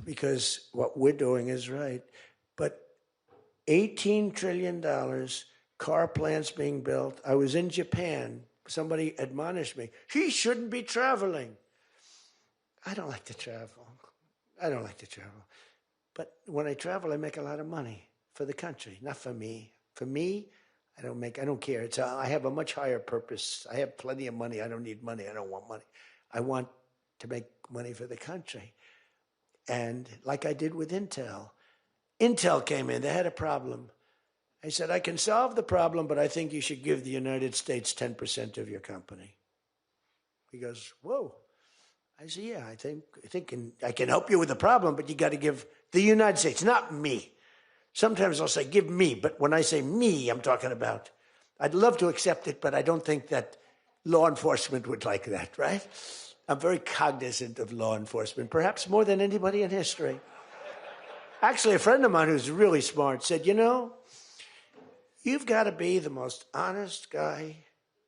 Because what we're doing is right. But $18 trillion, car plants being built. I was in Japan. Somebody admonished me. He shouldn't be traveling. I don't like to travel. But when I travel, I make a lot of money for the country, not for me. For me, I don't care. I have a much higher purpose. I have plenty of money. I don't need money. I don't want money. I want to make money for the country. And like I did with Intel, Intel came in, they had a problem. I said, I can solve the problem, but I think you should give the United States 10% of your company. He goes, whoa. I said, yeah, I think I can help you with the problem, but you got to give the United States, not me. Sometimes I'll say, give me, but when I say me, I'm talking about, I'd love to accept it, but I don't think that law enforcement would like that, right? I'm very cognizant of law enforcement, perhaps more than anybody in history. Actually, a friend of mine who's really smart said, you know, you've got to be the most honest guy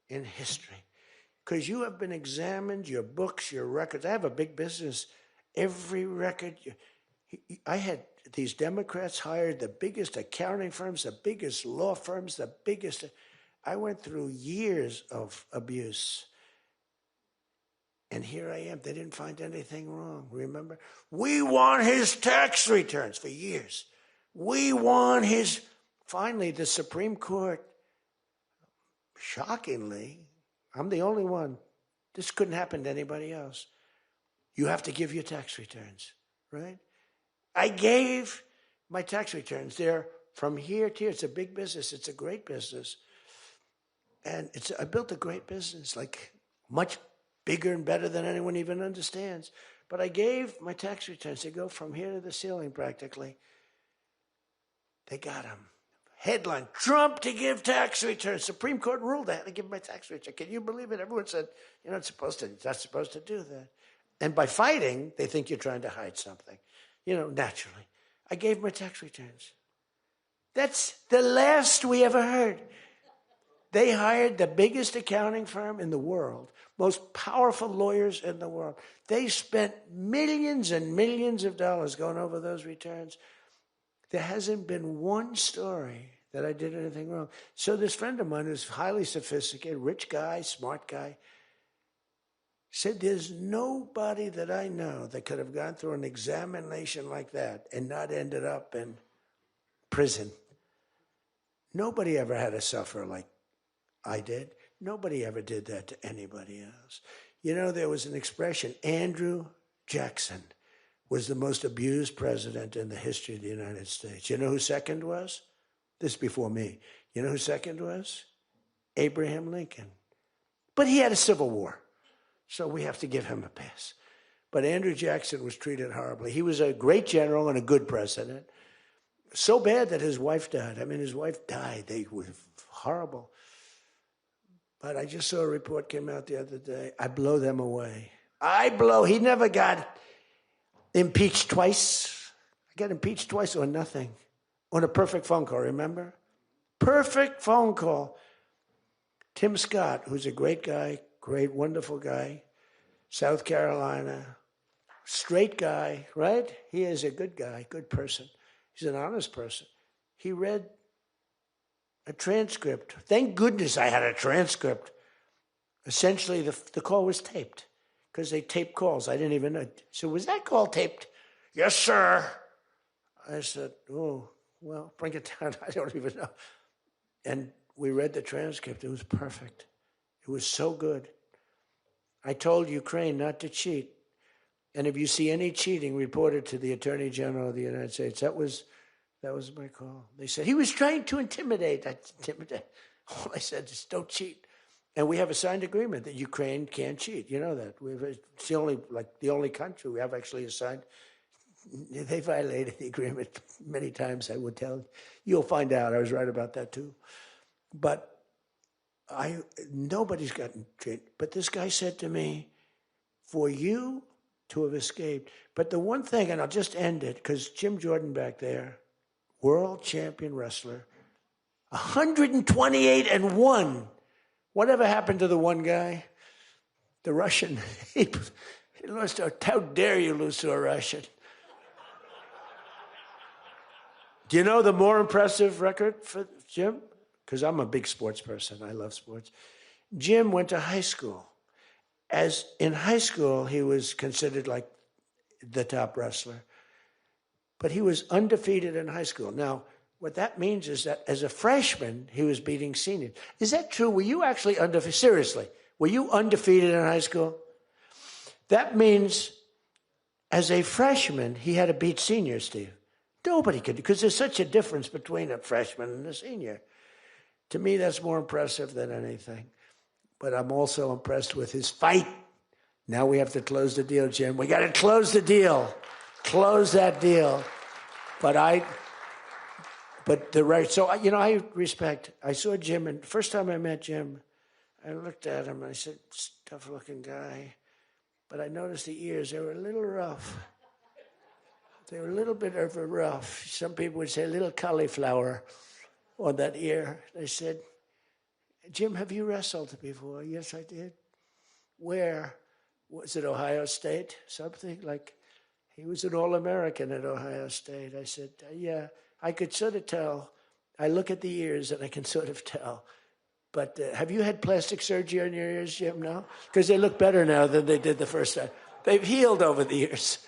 in history because you have been examined, your books, your records. I have a big business. Every record, I had these Democrats hired the biggest accounting firms, the biggest law firms, the biggest. I went through years of abuse. And here I am. They didn't find anything wrong, remember? We want his tax returns for years. We want his... Finally, the Supreme Court, shockingly, I'm the only one. This couldn't happen to anybody else. You have to give your tax returns, right? I gave my tax returns. They're from here to here. It's a big business. It's a great business. And I built a great business, like much bigger and better than anyone even understands. But I gave my tax returns. They go from here to the ceiling practically. They got them. Headline, Trump to give tax returns. Supreme Court ruled I had to give my tax return. Can you believe it? Everyone said, you're not supposed to do that. And by fighting, they think you're trying to hide something. You know, naturally. I gave my tax returns. That's the last we ever heard. They hired the biggest accounting firm in the world, most powerful lawyers in the world. They spent millions and millions of dollars going over those returns. There hasn't been one story that I did anything wrong. So this friend of mine who's highly sophisticated, rich guy, smart guy, said there's nobody that I know that could have gone through an examination like that and not ended up in prison. Nobody ever had to suffer like I did. Nobody ever did that to anybody else. You know, there was an expression, Andrew Jackson was the most abused president in the history of the United States. You know who second was? This is before me. You know who second was? Abraham Lincoln. But he had a civil war, so we have to give him a pass. But Andrew Jackson was treated horribly. He was a great general and a good president. So bad that his wife died. I mean, his wife died. They were horrible. But I just saw a report came out the other day. I blow them away. He never got impeached twice. I got impeached twice or nothing. On a perfect phone call, remember? Perfect phone call. Tim Scott, who's a great guy, great, wonderful guy, South Carolina, straight guy, right? He is a good guy, good person. He's an honest person. He read a transcript. Thank goodness I had a transcript. Essentially, the call was taped because they tape calls. I didn't even know. So was that call taped? Yes, sir. I said, oh, well, bring it down. I don't even know. And we read the transcript. It was perfect. It was so good. I told Ukraine not to cheat. And if you see any cheating, report it to the Attorney General of the United States. That was my call. They said, he was trying to intimidate. All I said is, don't cheat. And we have a signed agreement that Ukraine can't cheat. You know that. It's the only country we have actually assigned. They violated the agreement many times, I would tell you. You'll find out. I was right about that too. But nobody's gotten cheated. But this guy said to me, for you to have escaped. But the one thing, and I'll just end it, because Jim Jordan back there, world champion wrestler, 128-1. Whatever happened to the one guy? The Russian. He lost. How dare you lose to a Russian? Do you know the more impressive record for Jim? Because I'm a big sports person. I love sports. Jim went to high school. As in high school, he was considered like the top wrestler. But he was undefeated in high school. Now, what that means is that as a freshman, he was beating seniors. Is that true? Were you actually undefeated? Seriously, were you undefeated in high school? That means As a freshman, he had to beat seniors, Steve. Nobody could, because there's such a difference between a freshman and a senior. To me, that's more impressive than anything. But I'm also impressed with his fight. Now we have to close the deal, Jim. We got to close the deal. Close that deal. So, I respect. I saw Jim, and the first time I met Jim, I looked at him, and I said, tough-looking guy. But I noticed the ears, they were a little rough. They were a little bit of a rough. Some people would say a little cauliflower on that ear. They said, Jim, have you wrestled before? Yes, I did. Where? Was it Ohio State? Something like, he was an All-American at Ohio State. I said, yeah, I could sort of tell. I look at the ears and I can sort of tell. But have you had plastic surgery on your ears, Jim? No? Because they look better now than they did the first time. They've healed over the years.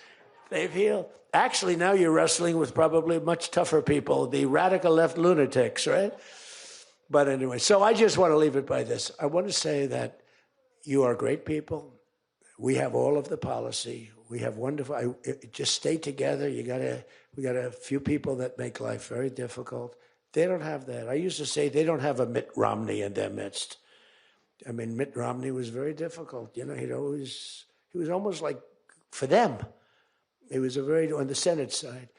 They've healed. Actually, now you're wrestling with probably much tougher people, the radical left lunatics, right? But anyway, so I just want to leave it by this. I want to say that you are great people. We have all of the policy. We have wonderful. Just stay together. We got a few people that make life very difficult. They don't have that. I used to say they don't have a Mitt Romney in their midst. I mean, Mitt Romney was very difficult. You know, he was almost like, for them, he was on the Senate side.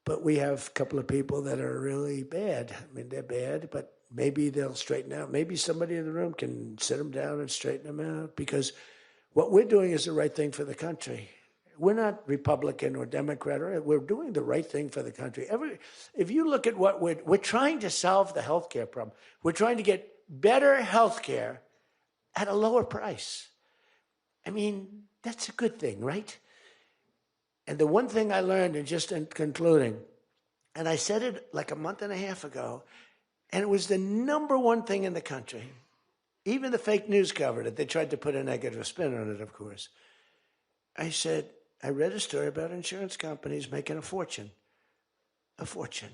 But we have a couple of people that are really bad. I mean, they're bad, but maybe they'll straighten out. Maybe somebody in the room can sit them down and straighten them out, because what we're doing is the right thing for the country. We're not Republican or Democrat. We're doing the right thing for the country. If you look at what we're trying to solve the health care problem. We're trying to get better health care at a lower price. I mean, that's a good thing, right? And the one thing I learned, and just in concluding, and I said it like a month and a half ago, and it was the number one thing in the country. Even the fake news covered it. They tried to put a negative spin on it, of course. I said, I read a story about insurance companies making a fortune. A fortune.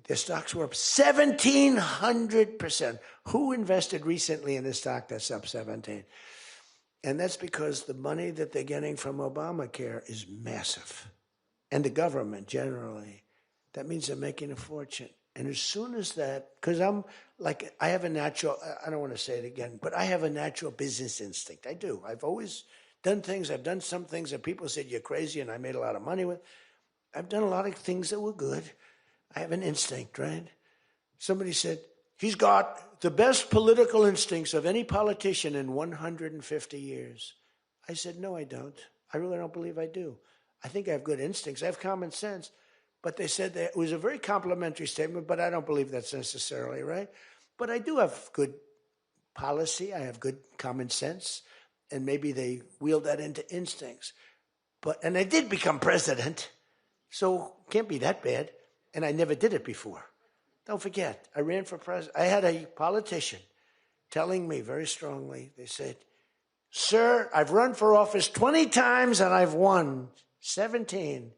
Their stocks were up 1,700%. Who invested recently in a stock that's up 17? And that's because the money that they're getting from Obamacare is massive. And the government generally. That means they're making a fortune. And as soon as that, because I have a natural, I don't want to say it again, but I have a natural business instinct. I do. I've always done things. I've done some things that people said you're crazy and I made a lot of money with. I've done a lot of things that were good. I have an instinct, right? Somebody said, he's got the best political instincts of any politician in 150 years. I said, no, I don't. I really don't believe I do. I think I have good instincts. I have common sense. But they said that it was a very complimentary statement, but I don't believe that's necessarily right. But I do have good policy. I have good common sense. And maybe they wheeled that into instincts. And I did become president, so can't be that bad. And I never did it before. Don't forget, I ran for president. I had a politician telling me very strongly, they said, sir, I've run for office 20 times and I've won 17.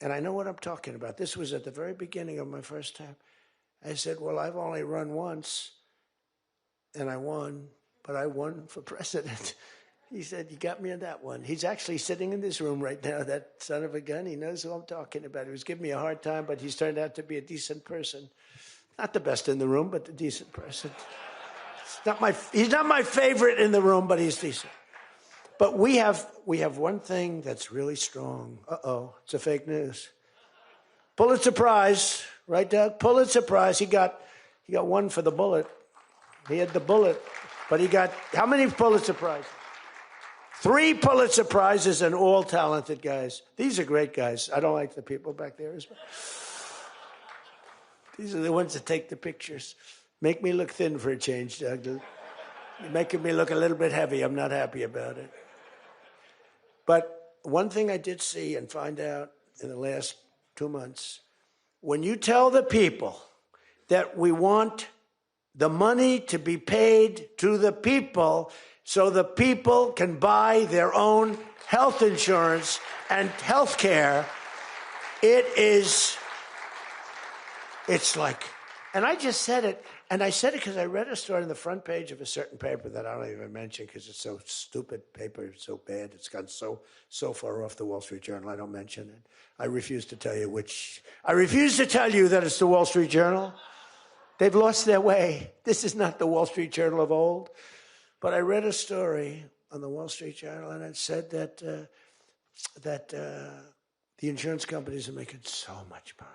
And I know what I'm talking about. This was at the very beginning of my first time. I said, well, I've only run once, and I won, but I won for president. He said, you got me on that one. He's actually sitting in this room right now, that son of a gun. He knows who I'm talking about. He was giving me a hard time, but he's turned out to be a decent person. Not the best in the room, but a decent person. He's not my favorite in the room, but he's decent. But we have one thing that's really strong. Uh-oh, it's a fake news. Pulitzer Prize, right, Doug? Pulitzer Prize. He got one for the bullet. He had the bullet, but he got how many Pulitzer Prizes? 3 Pulitzer Prizes, and all talented guys. These are great guys. I don't like the people back there as well. These are the ones that take the pictures. Make me look thin for a change, Doug. You're making me look a little bit heavy. I'm not happy about it. But one thing I did see and find out in the last 2 months, when you tell the people that we want the money to be paid to the people so the people can buy their own health insurance and health care, it's like, and I just said it, And I said it because I read a story on the front page of a certain paper that I don't even mention because it's so stupid. Paper is so bad. It's gone so far off the Wall Street Journal. I don't mention it. I refuse to tell you which. I refuse to tell you that it's the Wall Street Journal. They've lost their way. This is not the Wall Street Journal of old. But I read a story on the Wall Street Journal, and it said that the insurance companies are making so much money.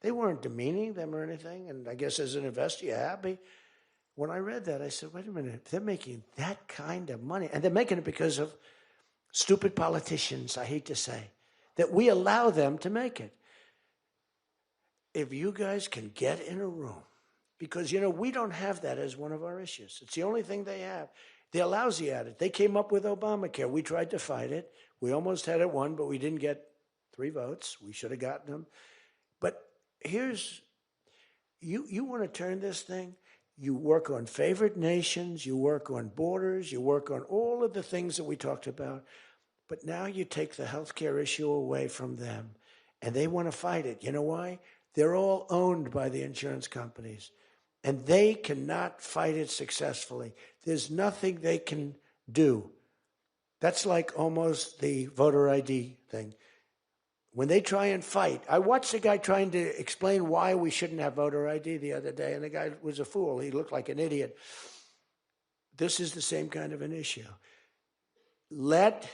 They weren't demeaning them or anything, and I guess as an investor, you're happy. When I read that, I said, wait a minute, they're making that kind of money, and they're making it because of stupid politicians, I hate to say, that we allow them to make it. If you guys can get in a room, because, we don't have that as one of our issues. It's the only thing they have. They're lousy at it. They came up with Obamacare. We tried to fight it. We almost had it won, but we didn't get 3 votes. We should have gotten them. But here's, you want to turn this thing, you work on favored nations, you work on borders, you work on all of the things that we talked about, but now you take the healthcare issue away from them, and they want to fight it. You know why? They're all owned by the insurance companies, and they cannot fight it successfully. There's nothing they can do. That's like almost the voter ID thing. When they try and fight, I watched a guy trying to explain why we shouldn't have voter ID the other day, and the guy was a fool. He looked like an idiot. This is the same kind of an issue. Let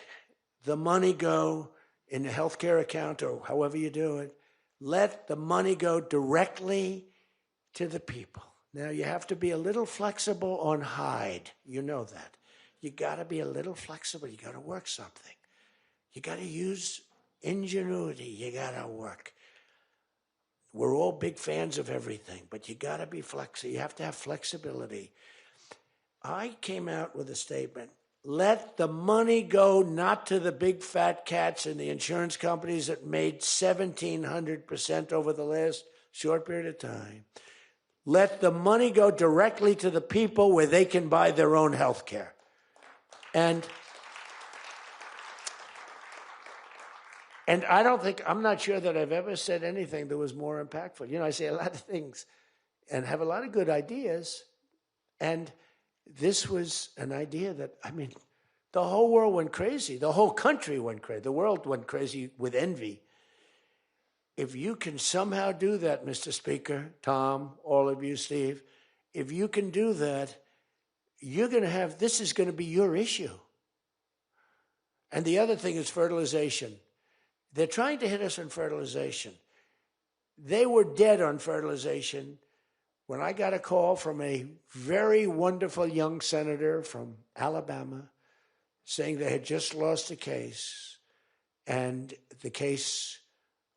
the money go in the healthcare account or however you do it. Let the money go directly to the people. Now, you have to be a little flexible on Hyde. You know that. You got to be a little flexible. You got to work something. You got to use ingenuity. You got to work. We're all big fans of everything, but you got to be flexible. You have to have flexibility. I came out with a statement. Let the money go not to the big fat cats and the insurance companies that made 1,700% over the last short period of time. Let the money go directly to the people where they can buy their own health care. And I'm not sure that I've ever said anything that was more impactful. I say a lot of things and have a lot of good ideas. And this was an idea that, the whole world went crazy. The whole country went crazy. The world went crazy with envy. If you can somehow do that, Mr. Speaker, Tom, all of you, Steve, if you can do that, this is going to be your issue. And the other thing is fertilization. They're trying to hit us on fertilization. They were dead on fertilization when I got a call from a very wonderful young senator from Alabama saying they had just lost a case. And the case,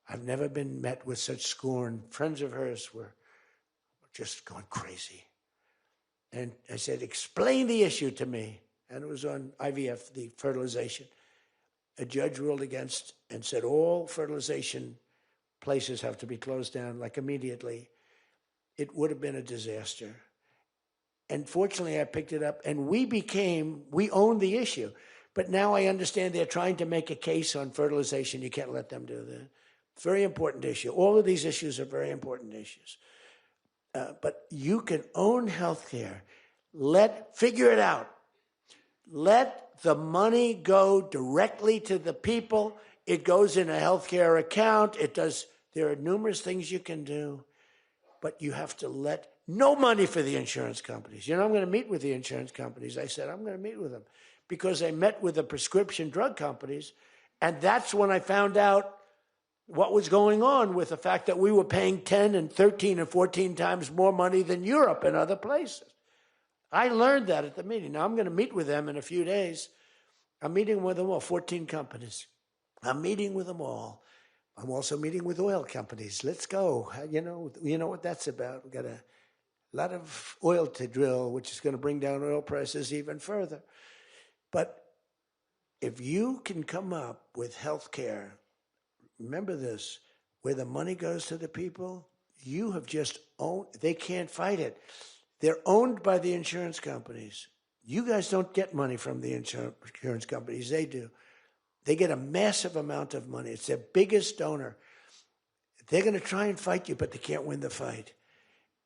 I've never been met with such scorn. Friends of hers were just going crazy. And I said, explain the issue to me. And it was on IVF, the fertilization. A judge ruled against and said all fertilization places have to be closed down, like immediately. It would have been a disaster. And fortunately, I picked it up, and we owned the issue. But now I understand they're trying to make a case on fertilization. You can't let them do that. Very important issue. All of these issues are very important issues. But you can own healthcare. Figure it out. Let the money go directly to the people. It goes in a healthcare account. There are numerous things you can do, but you have to let no money for the insurance companies. I'm going to meet with the insurance companies. I said, I'm going to meet with them because I met with the prescription drug companies. And that's when I found out what was going on with the fact that we were paying 10 and 13 and 14 times more money than Europe and other places. I learned that at the meeting. Now, I'm going to meet with them in a few days. I'm meeting with them all, 14 companies. I'm meeting with them all. I'm also meeting with oil companies. Let's go. You know what that's about. We've got a lot of oil to drill, which is going to bring down oil prices even further. But if you can come up with health care, remember this, where the money goes to the people, you have just owned, they can't fight it. They're owned by the insurance companies. You guys don't get money from the insurance companies. They do. They get a massive amount of money. It's their biggest donor. They're going to try and fight you, but they can't win the fight.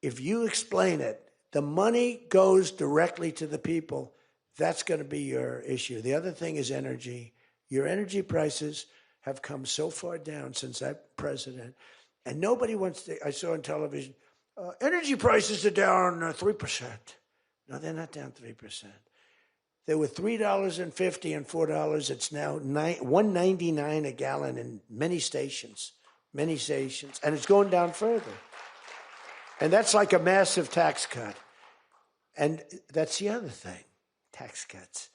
If you explain it, the money goes directly to the people. That's going to be your issue. The other thing is energy. Your energy prices have come so far down since I'm president, and nobody wants to. I saw on television, energy prices are down 3%. No, they're not down 3%. They were $3.50 and $4. It's now $1.99 a gallon in many stations, and it's going down further. And that's like a massive tax cut. And that's the other thing, tax cuts.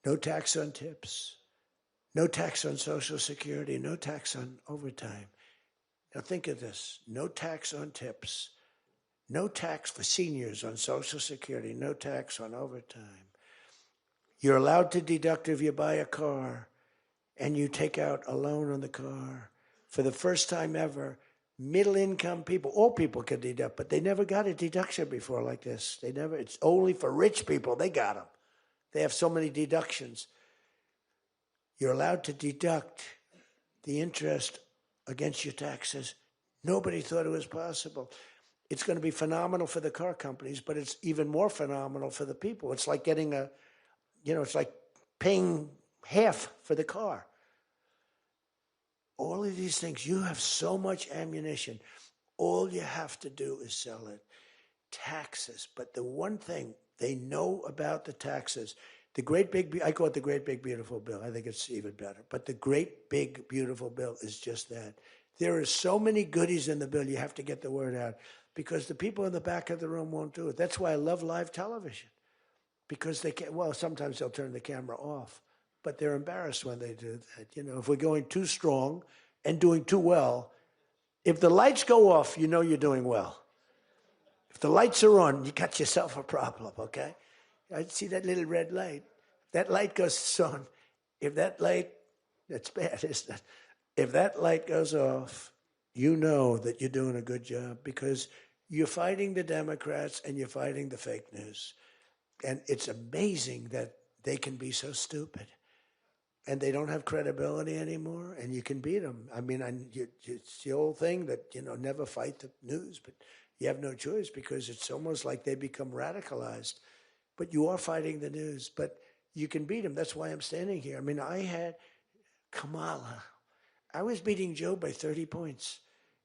No tax on tips, no tax on Social Security, no tax on overtime. Now think of this, no tax on tips, no tax for seniors on Social Security, no tax on overtime. You're allowed to deduct if you buy a car and you take out a loan on the car. For the first time ever, middle-income people, all people can deduct, but they never got a deduction before like this. It's only for rich people. They got them. They have so many deductions. You're allowed to deduct the interest against your taxes. Nobody thought it was possible. It's going to be phenomenal for the car companies, but it's even more phenomenal for the people. It's like getting it's like paying half for the car. All of these things, you have so much ammunition. All you have to do is sell it. Taxes. But the one thing they know about the taxes, I call it the great big beautiful bill. I think it's even better. But the great big beautiful bill is just that. There are so many goodies in the bill, you have to get the word out. Because the people in the back of the room won't do it. That's why I love live television. Because they can't, sometimes they'll turn the camera off. But they're embarrassed when they do that. If we're going too strong and doing too well, if the lights go off, you know you're doing well. If the lights are on, you got yourself a problem, okay? I see that little red light. That light goes on. If that light, that's bad, isn't it? If that light goes off, you know that you're doing a good job because you're fighting the Democrats and you're fighting the fake news. And it's amazing that they can be so stupid. And they don't have credibility anymore, and you can beat them. I mean, it's the old thing that, never fight the news, but you have no choice because it's almost like they become radicalized. But you are fighting the news, but you can beat them. That's why I'm standing here. I mean, I had Kamala. I was beating Joe by 30 points,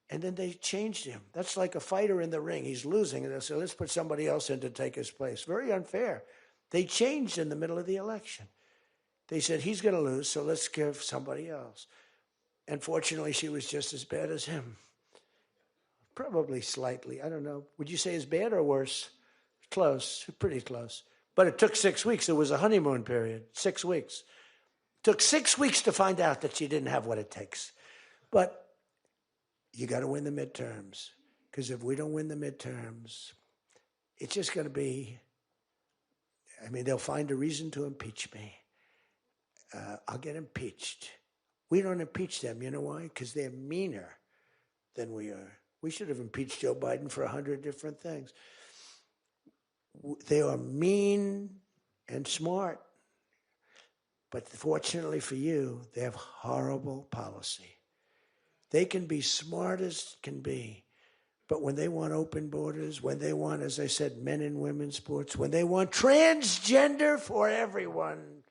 and then they changed him. That's like a fighter in the ring. He's losing, and they said, let's put somebody else in to take his place. Very unfair. They changed in the middle of the election. They said, he's going to lose, so let's give somebody else. And fortunately, she was just as bad as him. Probably slightly. I don't know. Would you say as bad or worse? Close. Pretty close. But it took 6 weeks. It was a honeymoon period. 6 weeks. It took 6 weeks to find out that she didn't have what it takes. But you got to win the midterms. Because if we don't win the midterms, it's just going to be, they'll find a reason to impeach me. I'll get impeached. We don't impeach them. You know why? Because they're meaner than we are. We should have impeached Joe Biden for 100 different things. They are mean and smart. But fortunately for you, they have horrible policy. They can be smart as can be. But when they want open borders, when they want, as I said, men and women's sports, when they want transgender for everyone,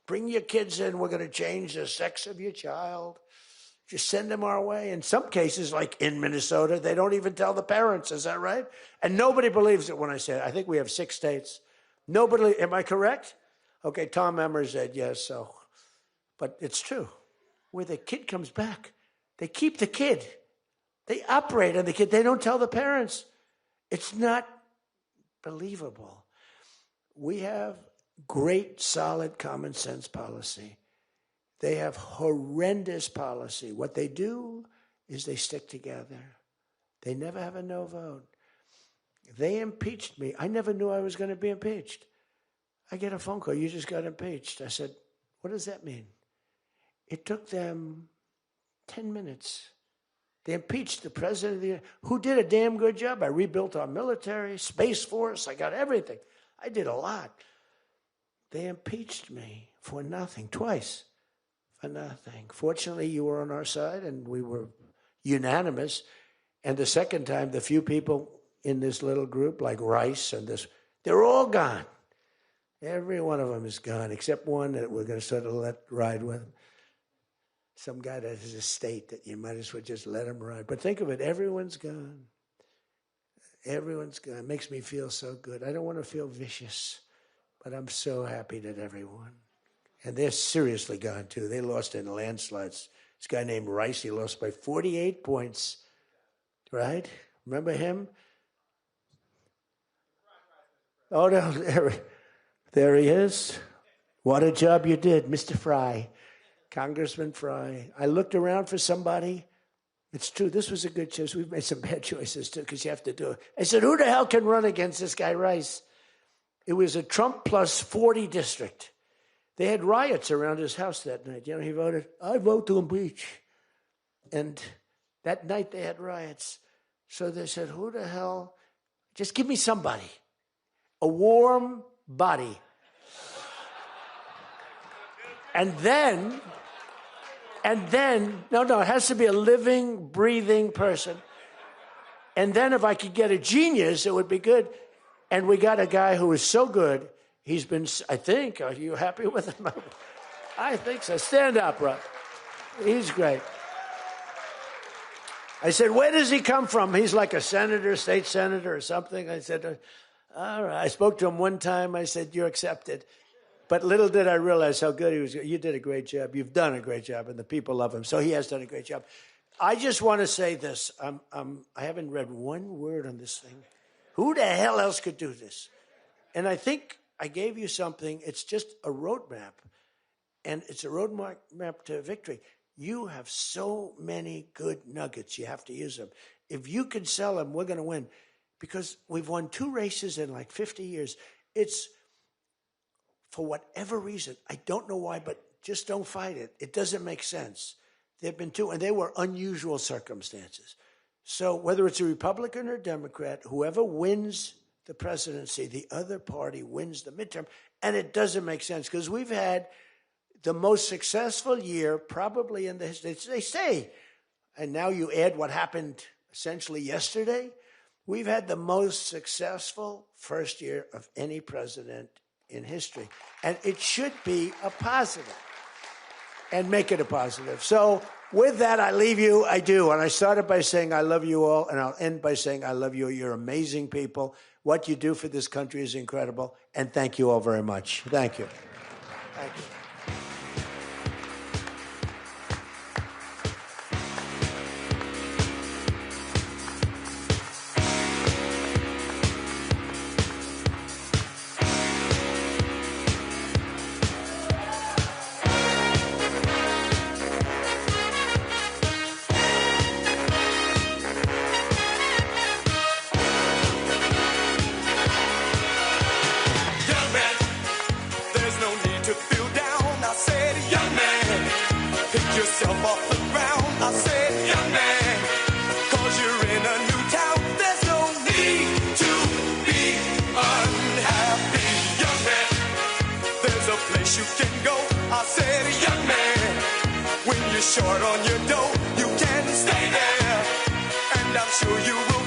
bring your kids in. We're going to change the sex of your child. Just send them our way. In some cases, like in Minnesota, they don't even tell the parents. Is that right? And nobody believes it when I say it. I think we have 6 states. Nobody, am I correct? Okay, Tom Emmer said yes, so. But it's true. Where the kid comes back, they keep the kid. They operate on the kid. They don't tell the parents. It's not believable. We have great, solid, common sense policy. They have horrendous policy. What they do is they stick together. They never have a no vote. They impeached me. I never knew I was going to be impeached. I get a phone call. You just got impeached. I said, what does that mean? It took them 10 minutes. They impeached the president who did a damn good job. I rebuilt our military, Space Force. I got everything. I did a lot. They impeached me for nothing, twice for nothing. Fortunately, you were on our side, and we were unanimous. And the second time, the few people in this little group, like Rice and this, they're all gone. Every one of them is gone, except one that we're going to sort of let ride with. Some guy that has a state that you might as well just let him ride. But think of it, everyone's gone. Everyone's gone. It makes me feel so good. I don't want to feel vicious, but I'm so happy that everyone. And they're seriously gone, too. They lost in landslides. This guy named Rice, he lost by 48 points, right? Remember him? Oh, no, there he is. What a job you did, Mr. Fry, Congressman Fry. I looked around for somebody. It's true, this was a good choice. We've made some bad choices, too, because you have to do it. I said, who the hell can run against this guy, Rice? It was a Trump plus 40 district. They had riots around his house that night. You know, he voted, I vote to impeach. And that night they had riots. So they said, who the hell? Just give me somebody. A warm body. And then, no, it has to be a living, breathing person. And then if I could get a genius, it would be good. And we got a guy who is so good. He's been, I think, are you happy with him? I think so. Stand up, Rob. He's great. I said, where does he come from? He's like a senator, state senator or something. I said, all right. I spoke to him one time. I said, you're accepted. But little did I realize how good he was. You did a great job. You've done a great job, and the people love him. So he has done a great job. I just want to say this. I haven't read one word on this thing. Who the hell else could do this? And I think I gave you something. It's just a roadmap, and it's a roadmap to victory. You have so many good nuggets. You have to use them. If you can sell them, we're going to win, because we've won 2 races in like 50 years. It's, for whatever reason, I don't know why, but just don't fight it. It doesn't make sense. There have been 2, and they were unusual circumstances. So whether it's a Republican or Democrat, whoever wins the presidency, the other party wins the midterm. And it doesn't make sense, because we've had the most successful year probably in the history. They say, and now you add what happened essentially yesterday, we've had the most successful first year of any president in history. And it should be a positive, and make it a positive. So with that, I leave you. I do. And I started by saying I love you all, and I'll end by saying I love you. You're amazing people. What you do for this country is incredible. And thank you all very much. Thank you. Thank you. Short on your dough, you can stay there, and I'm sure you will.